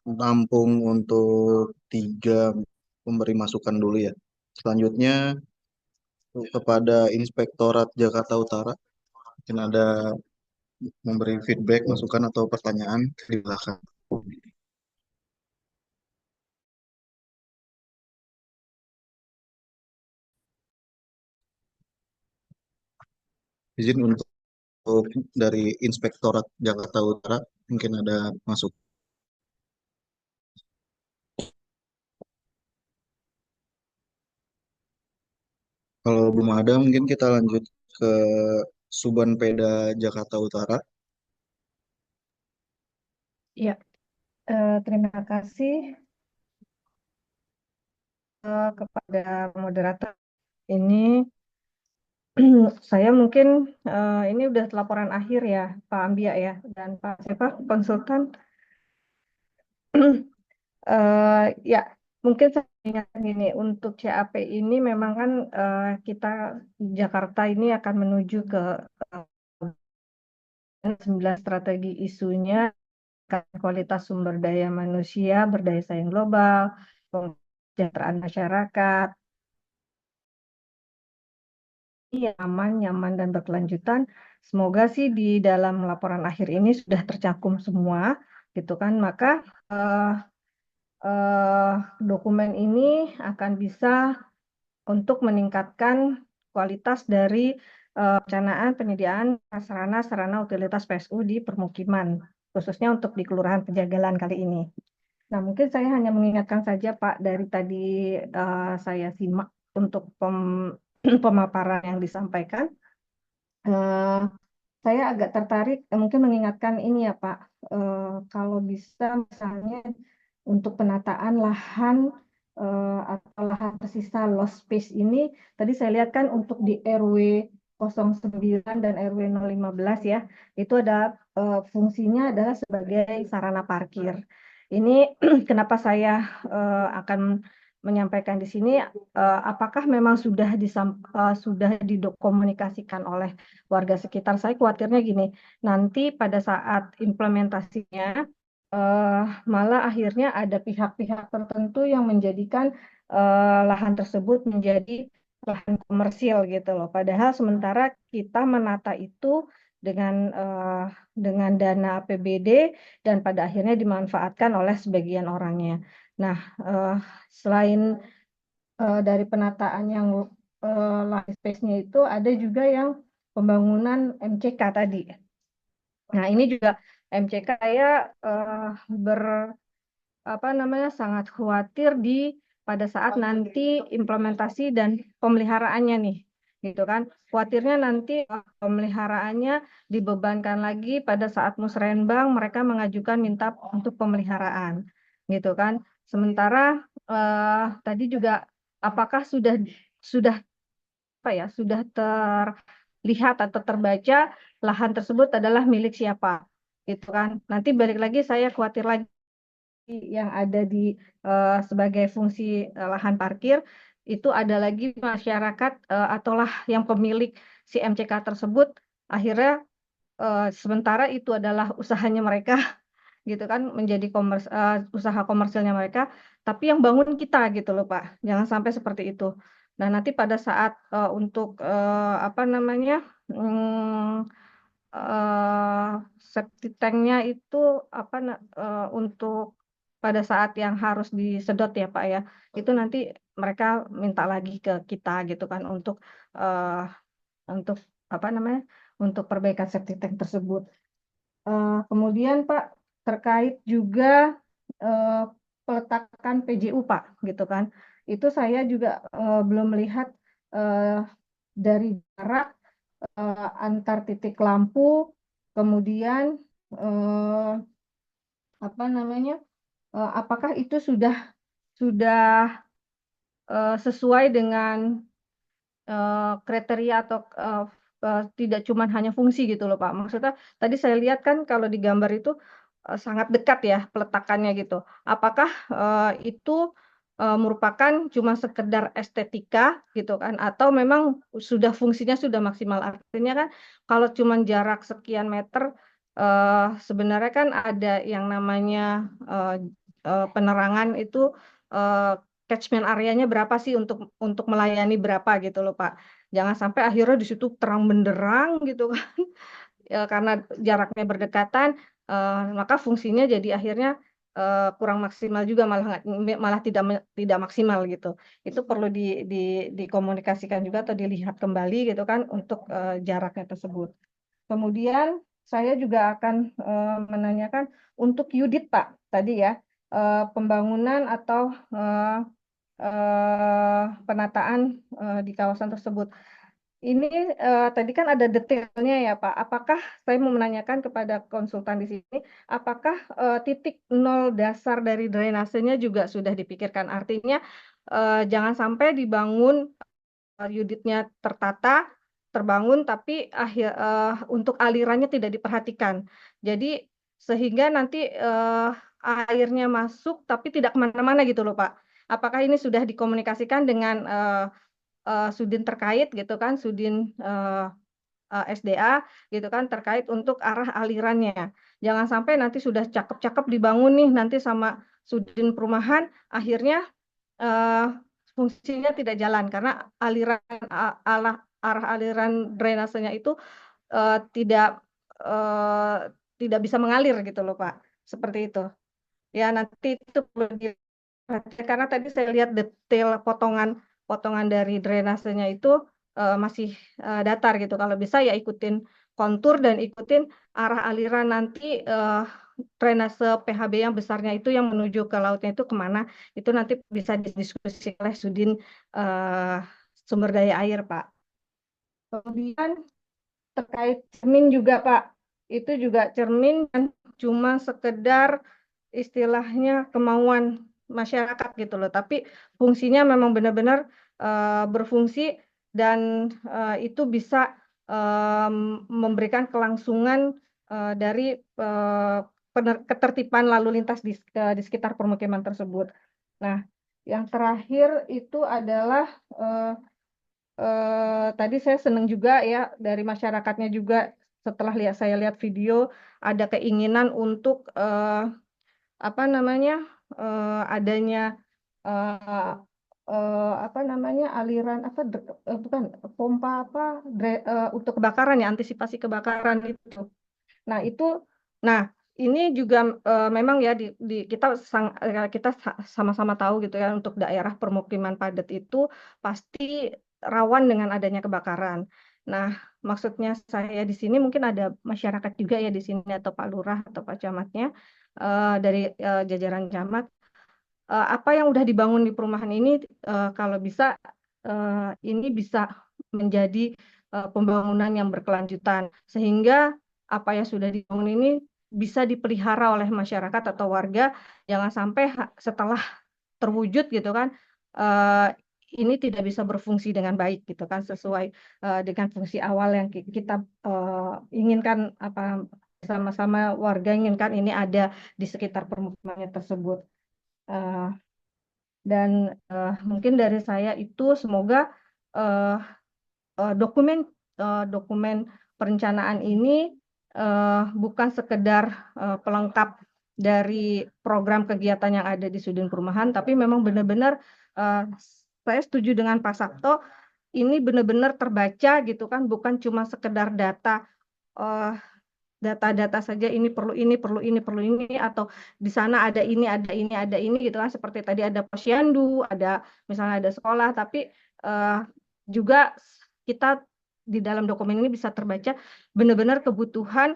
tampung untuk 3 pemberi masukan dulu ya. Selanjutnya kepada Inspektorat Jakarta Utara, mungkin ada memberi feedback, masukan atau pertanyaan, silakan. Izin untuk dari Inspektorat Jakarta Utara, mungkin ada masuk. Kalau belum ada, mungkin kita lanjut ke Subanpeda Jakarta Utara. Ya, terima kasih kepada moderator. Ini saya mungkin ini udah laporan akhir ya Pak Ambia ya dan Pak siapa konsultan. Ya, mungkin saya ingatkan gini, untuk CAP ini memang kan kita Jakarta ini akan menuju ke 9 strategi isunya, kualitas sumber daya manusia, berdaya saing global, kesejahteraan masyarakat, yang aman, nyaman, dan berkelanjutan. Semoga sih di dalam laporan akhir ini sudah tercakup semua, gitu kan. Maka dokumen ini akan bisa untuk meningkatkan kualitas dari perencanaan penyediaan sarana utilitas PSU di permukiman, khususnya untuk di Kelurahan Pejagalan kali ini. Nah, mungkin saya hanya mengingatkan saja Pak, dari tadi saya simak untuk pemaparan yang disampaikan. Saya agak tertarik mungkin mengingatkan ini ya Pak, kalau bisa misalnya untuk penataan lahan atau lahan tersisa lost space ini, tadi saya lihat kan untuk di RW 09 dan RW 015 ya, itu ada fungsinya adalah sebagai sarana parkir. Ini kenapa saya akan menyampaikan di sini, apakah memang sudah dikomunikasikan oleh warga sekitar? Saya khawatirnya gini, nanti pada saat implementasinya malah akhirnya ada pihak-pihak tertentu yang menjadikan lahan tersebut menjadi lahan komersil gitu loh. Padahal sementara kita menata itu dengan dana APBD dan pada akhirnya dimanfaatkan oleh sebagian orangnya. Nah, selain dari penataan yang land space-nya itu ada juga yang pembangunan MCK tadi. Nah, ini juga MCK saya sangat khawatir pada saat nanti implementasi dan pemeliharaannya nih, gitu kan. Khawatirnya nanti pemeliharaannya dibebankan lagi pada saat musrenbang mereka mengajukan minta untuk pemeliharaan, gitu kan. Sementara tadi juga apakah sudah terlihat atau terbaca lahan tersebut adalah milik siapa, gitu kan. Nanti balik lagi saya khawatir lagi yang ada di sebagai fungsi lahan parkir itu ada lagi masyarakat ataulah yang pemilik si MCK tersebut akhirnya sementara itu adalah usahanya mereka gitu kan menjadi usaha komersilnya mereka, tapi yang bangun kita gitu loh Pak, jangan sampai seperti itu. Nah nanti pada saat untuk septic tanknya itu untuk pada saat yang harus disedot ya Pak ya, itu nanti mereka minta lagi ke kita gitu kan untuk untuk untuk perbaikan septic tank tersebut. Kemudian Pak terkait juga peletakan PJU Pak gitu kan, itu saya juga belum melihat dari jarak antar titik lampu, kemudian apakah itu sudah sesuai dengan kriteria atau tidak cuma hanya fungsi gitu loh Pak. Maksudnya tadi saya lihat kan kalau di gambar itu sangat dekat ya peletakannya gitu. Apakah itu merupakan cuma sekedar estetika gitu kan, atau memang sudah fungsinya sudah maksimal? Artinya kan kalau cuma jarak sekian meter sebenarnya kan ada yang namanya penerangan itu catchment areanya berapa sih untuk melayani berapa gitu loh Pak. Jangan sampai akhirnya di situ terang benderang gitu kan. Karena jaraknya berdekatan maka fungsinya jadi akhirnya kurang maksimal juga, malah tidak maksimal gitu. Itu perlu dikomunikasikan juga atau dilihat kembali gitu kan untuk jaraknya tersebut. Kemudian saya juga akan menanyakan untuk Yudit Pak tadi ya, pembangunan atau penataan di kawasan tersebut. Ini tadi kan ada detailnya ya Pak. Apakah saya mau menanyakan kepada konsultan di sini, apakah titik nol dasar dari drainasenya juga sudah dipikirkan? Artinya jangan sampai dibangun Yuditnya tertata, terbangun, tapi untuk alirannya tidak diperhatikan. Jadi sehingga nanti airnya masuk tapi tidak kemana-mana gitu loh Pak. Apakah ini sudah dikomunikasikan dengan Sudin terkait gitu kan, Sudin SDA gitu kan terkait untuk arah alirannya. Jangan sampai nanti sudah cakep-cakep dibangun nih nanti sama Sudin Perumahan akhirnya fungsinya tidak jalan karena arah aliran drainasenya itu tidak bisa mengalir gitu loh Pak. Seperti itu. Ya nanti itu perlu diperhatikan karena tadi saya lihat detail potongan dari drainasenya itu masih datar gitu. Kalau bisa ya ikutin kontur dan ikutin arah aliran nanti drainase PHB yang besarnya itu yang menuju ke lautnya itu kemana, itu nanti bisa didiskusi oleh Sudin sumber daya air Pak. Kemudian terkait cermin juga Pak, itu juga cermin dan cuma sekedar istilahnya kemauan masyarakat gitu loh, tapi fungsinya memang benar-benar berfungsi dan itu bisa memberikan kelangsungan dari ketertiban lalu lintas di sekitar permukiman tersebut. Nah, yang terakhir itu adalah tadi saya senang juga ya dari masyarakatnya juga setelah saya lihat video ada keinginan untuk apa namanya adanya apa namanya aliran apa bukan pompa apa untuk kebakaran ya, antisipasi kebakaran itu. Nah itu, nah ini juga memang ya kita sama-sama tahu gitu ya, untuk daerah permukiman padat itu pasti rawan dengan adanya kebakaran. Nah, maksudnya saya di sini mungkin ada masyarakat juga ya di sini atau Pak Lurah atau Pak Camatnya dari jajaran camat. Apa yang udah dibangun di perumahan ini kalau bisa ini bisa menjadi pembangunan yang berkelanjutan sehingga apa yang sudah dibangun ini bisa dipelihara oleh masyarakat atau warga, jangan sampai setelah terwujud gitu kan ini tidak bisa berfungsi dengan baik gitu kan, sesuai dengan fungsi awal yang kita inginkan, apa sama-sama warga inginkan ini ada di sekitar permukimannya tersebut. Dan mungkin dari saya itu semoga dokumen perencanaan ini bukan sekedar pelengkap dari program kegiatan yang ada di Sudin Perumahan, tapi memang benar-benar saya setuju dengan Pak Sabto, ini benar-benar terbaca gitu kan, bukan cuma sekedar data saja, ini perlu ini, perlu ini, perlu ini, atau di sana ada ini, ada ini, ada ini gitu kan, seperti tadi ada posyandu, ada misalnya ada sekolah, tapi juga kita di dalam dokumen ini bisa terbaca benar-benar kebutuhan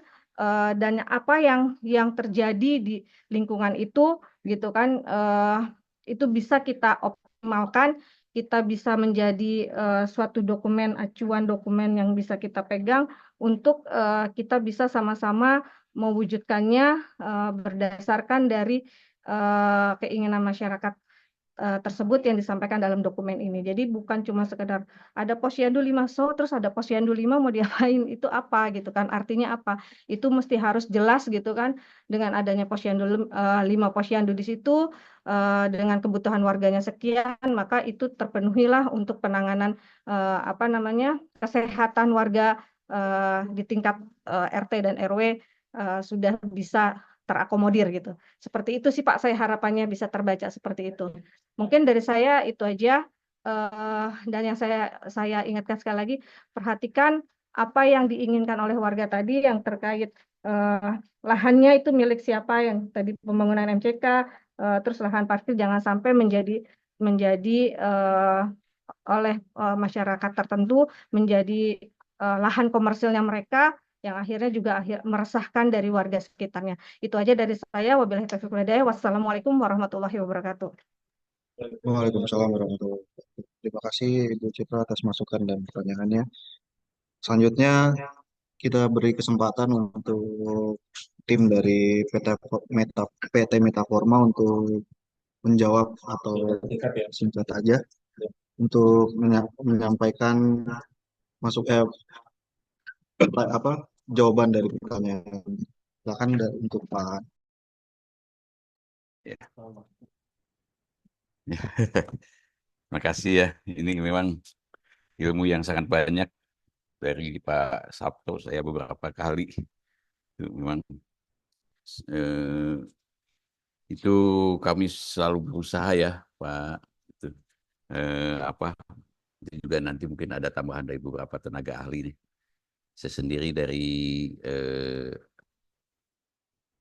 dan apa yang terjadi di lingkungan itu gitu kan, itu bisa kita optimalkan, kita bisa menjadi suatu dokumen acuan, dokumen yang bisa kita pegang untuk kita bisa sama-sama mewujudkannya berdasarkan dari keinginan masyarakat tersebut yang disampaikan dalam dokumen ini. Jadi bukan cuma sekedar ada posyandu 5 terus ada posyandu 5 mau diapain, itu apa gitu kan, artinya apa, itu mesti harus jelas gitu kan, dengan adanya posyandu 5 posyandu di situ dengan kebutuhan warganya sekian, maka itu terpenuhilah untuk penanganan apa namanya kesehatan warga di tingkat RT dan RW sudah bisa terakomodir gitu. Seperti itu sih Pak, saya harapannya bisa terbaca seperti itu. Mungkin dari saya itu aja, dan yang saya ingatkan sekali lagi, perhatikan apa yang diinginkan oleh warga tadi yang terkait lahannya itu milik siapa, yang tadi pembangunan MCK, terus lahan parkir jangan sampai menjadi oleh masyarakat tertentu menjadi lahan komersilnya mereka, yang akhirnya juga meresahkan dari warga sekitarnya. Itu aja dari saya. Wabillahi taufiq wal hidayah. Wassalamualaikum warahmatullahi wabarakatuh. Waalaikumsalam warahmatullahi wabarakatuh. Terima kasih Ibu Citra atas masukan dan pertanyaannya. Selanjutnya kita beri kesempatan untuk tim dari PT Metaforma untuk menjawab atau singkat aja untuk menyampaikan jawaban dari pertanyaan. Silakan untuk Pak. Ya. Terima kasih ya. Ini memang ilmu yang sangat banyak dari Pak Sabto. Saya beberapa kali itu memang itu kami selalu berusaha ya Pak. Itu, itu juga nanti mungkin ada tambahan dari beberapa tenaga ahli nih. Saya sendiri dari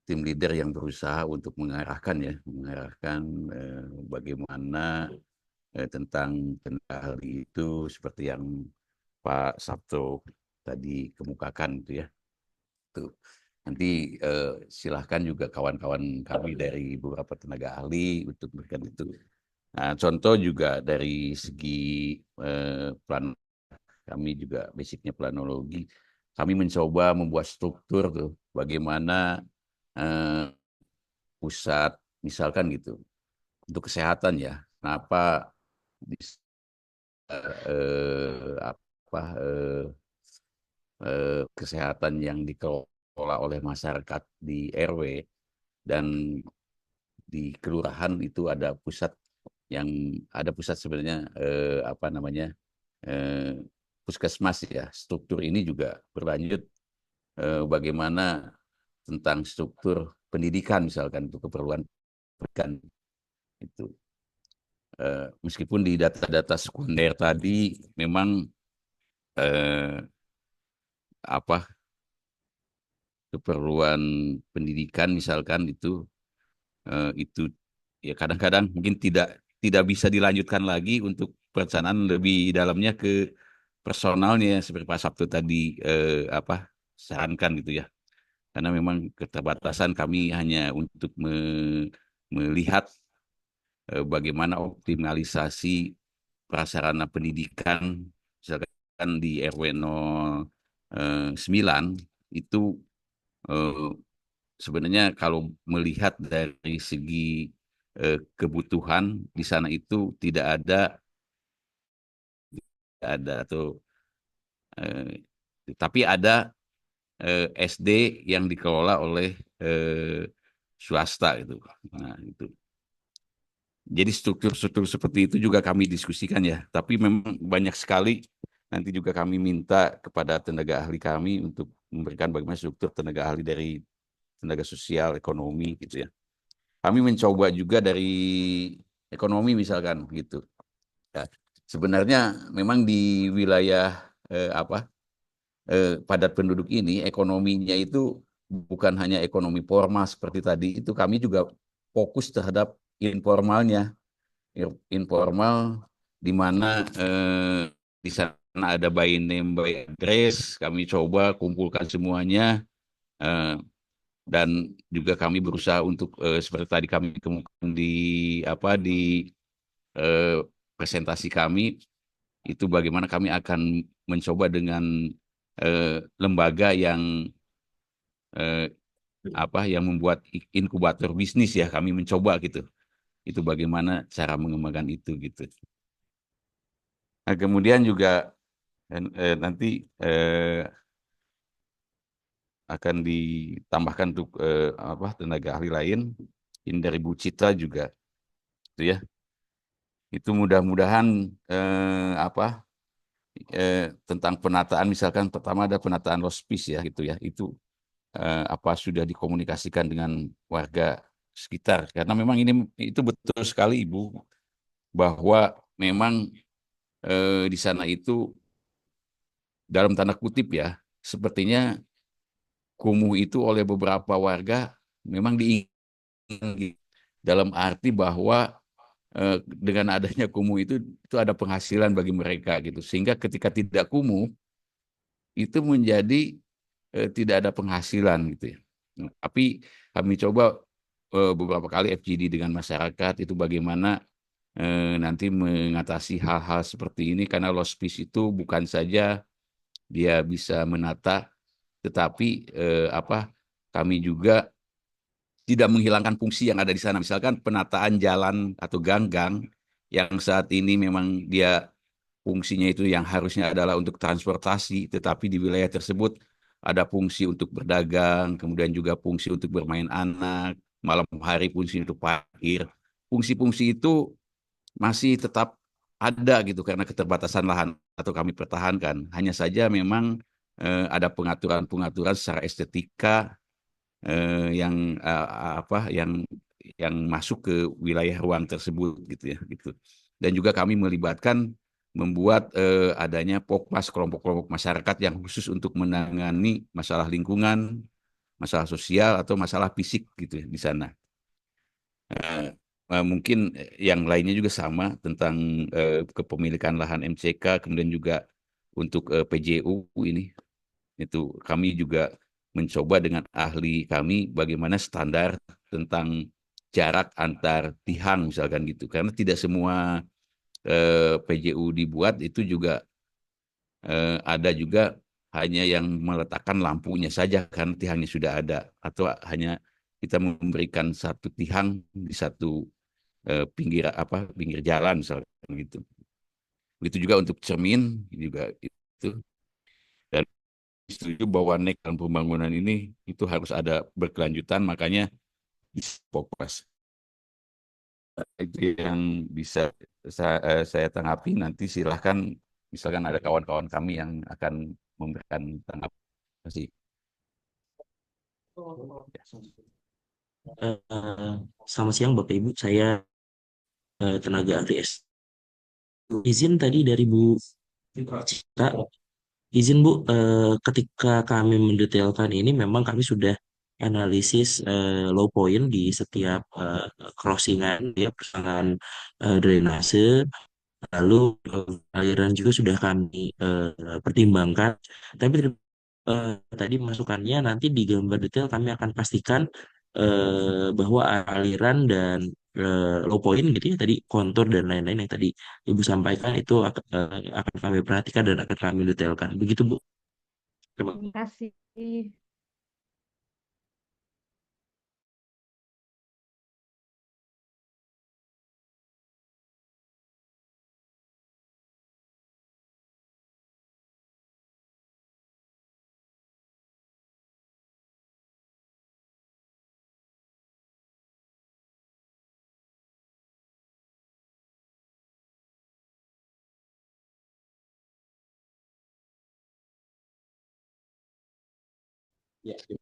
tim leader yang berusaha untuk mengarahkan bagaimana tentang tenaga ahli itu seperti yang Pak Sabto tadi kemukakan itu ya. Tuh. Nanti silahkan juga kawan-kawan kami dari beberapa tenaga ahli untuk memberikan itu. Nah, contoh juga dari segi plan kami juga basicnya planologi. Kami mencoba membuat struktur tuh bagaimana pusat misalkan gitu untuk kesehatan ya. Kenapa apa kesehatan yang dikelola oleh masyarakat di RW dan di kelurahan itu ada pusat sebenarnya apa namanya puskesmas ya. Struktur ini juga berlanjut bagaimana tentang struktur pendidikan misalkan untuk keperluan pendidikan itu. Meskipun di data-data sekunder tadi memang apa keperluan pendidikan misalkan itu ya kadang-kadang mungkin tidak bisa dilanjutkan lagi untuk perencanaan lebih dalamnya ke personalnya seperti Pak Sabtu tadi apa sarankan gitu ya. Karena memang keterbatasan kami hanya untuk melihat bagaimana optimalisasi prasarana pendidikan misalkan di RW 09 itu sebenarnya kalau melihat dari segi kebutuhan di sana itu tidak ada atau tapi ada SD yang dikelola oleh swasta gitu. Nah, itu. Jadi struktur-struktur seperti itu juga kami diskusikan ya. Tapi memang banyak sekali nanti juga kami minta kepada tenaga ahli kami untuk memberikan bagaimana struktur tenaga ahli dari tenaga sosial, ekonomi gitu ya. Kami mencoba juga dari ekonomi misalkan gitu. Ya, sebenarnya memang di wilayah padat penduduk ini ekonominya itu bukan hanya ekonomi formal seperti tadi, itu kami juga fokus terhadap informalnya. Informal di mana di sana ada by name, by address, kami coba kumpulkan semuanya dan juga kami berusaha untuk seperti tadi kami kemukakan di presentasi kami itu bagaimana kami akan mencoba dengan lembaga yang yang membuat inkubator bisnis ya, kami mencoba gitu. Itu bagaimana cara mengembangkan itu gitu. Nah, kemudian juga nanti akan ditambahkan untuk tenaga ahli lain ini dari Bu Citra juga itu ya. Itu mudah-mudahan tentang penataan misalkan pertama ada penataan hospice ya gitu ya. Itu sudah dikomunikasikan dengan warga sekitar karena memang itu betul sekali Ibu bahwa memang di sana itu dalam tanda kutip ya sepertinya kumuh itu oleh beberapa warga memang diingin dalam arti bahwa dengan adanya kumuh itu ada penghasilan bagi mereka gitu sehingga ketika tidak kumuh itu menjadi tidak ada penghasilan gitu ya. Tapi kami coba beberapa kali FGD dengan masyarakat itu bagaimana nanti mengatasi hal-hal seperti ini karena hospice itu bukan saja dia bisa menata tetapi kami juga tidak menghilangkan fungsi yang ada di sana. Misalkan penataan jalan atau gang-gang yang saat ini memang dia fungsinya itu yang harusnya adalah untuk transportasi tetapi di wilayah tersebut ada fungsi untuk berdagang, kemudian juga fungsi untuk bermain anak, malam hari fungsi untuk parkir. Fungsi-fungsi itu masih tetap ada gitu karena keterbatasan lahan atau kami pertahankan. Hanya saja memang ada pengaturan-pengaturan secara estetika yang masuk ke wilayah ruang tersebut gitu ya gitu. Dan juga kami melibatkan membuat adanya pokmas kelompok-kelompok masyarakat yang khusus untuk menangani masalah lingkungan, masalah sosial atau masalah fisik gitu ya, di sana. Mungkin yang lainnya juga sama tentang kepemilikan lahan MCK, kemudian juga untuk PJU ini itu kami juga mencoba dengan ahli kami bagaimana standar tentang jarak antar tihang misalkan gitu karena tidak semua PJU dibuat itu juga ada juga hanya yang meletakkan lampunya saja karena tihangnya sudah ada atau hanya kita memberikan satu tihang di satu pinggir jalan misalkan gitu. Begitu juga untuk cermin juga itu. Dan setuju bahwa NEK dan pembangunan ini itu harus ada berkelanjutan, makanya fokus. Itu yang bisa saya tanggapi. Nanti silahkan misalkan ada kawan-kawan kami yang akan memberikan tanggapan. Terima kasih. Selamat siang Bapak Ibu, saya tenaga ahli S. Izin tadi dari Bu Citra, izin Bu, ketika kami mendetailkan ini memang kami sudah analisis low point di setiap crossingan ya, persangan drainase, lalu aliran juga sudah kami pertimbangkan. Tapi tadi masukannya nanti di gambar detail kami akan pastikan bahwa aliran dan low point gitu ya, tadi kontur dan lain-lain yang tadi Ibu sampaikan itu akan kami perhatikan dan akan kami detailkan. Begitu Bu. Terima Terima kasih. Ya.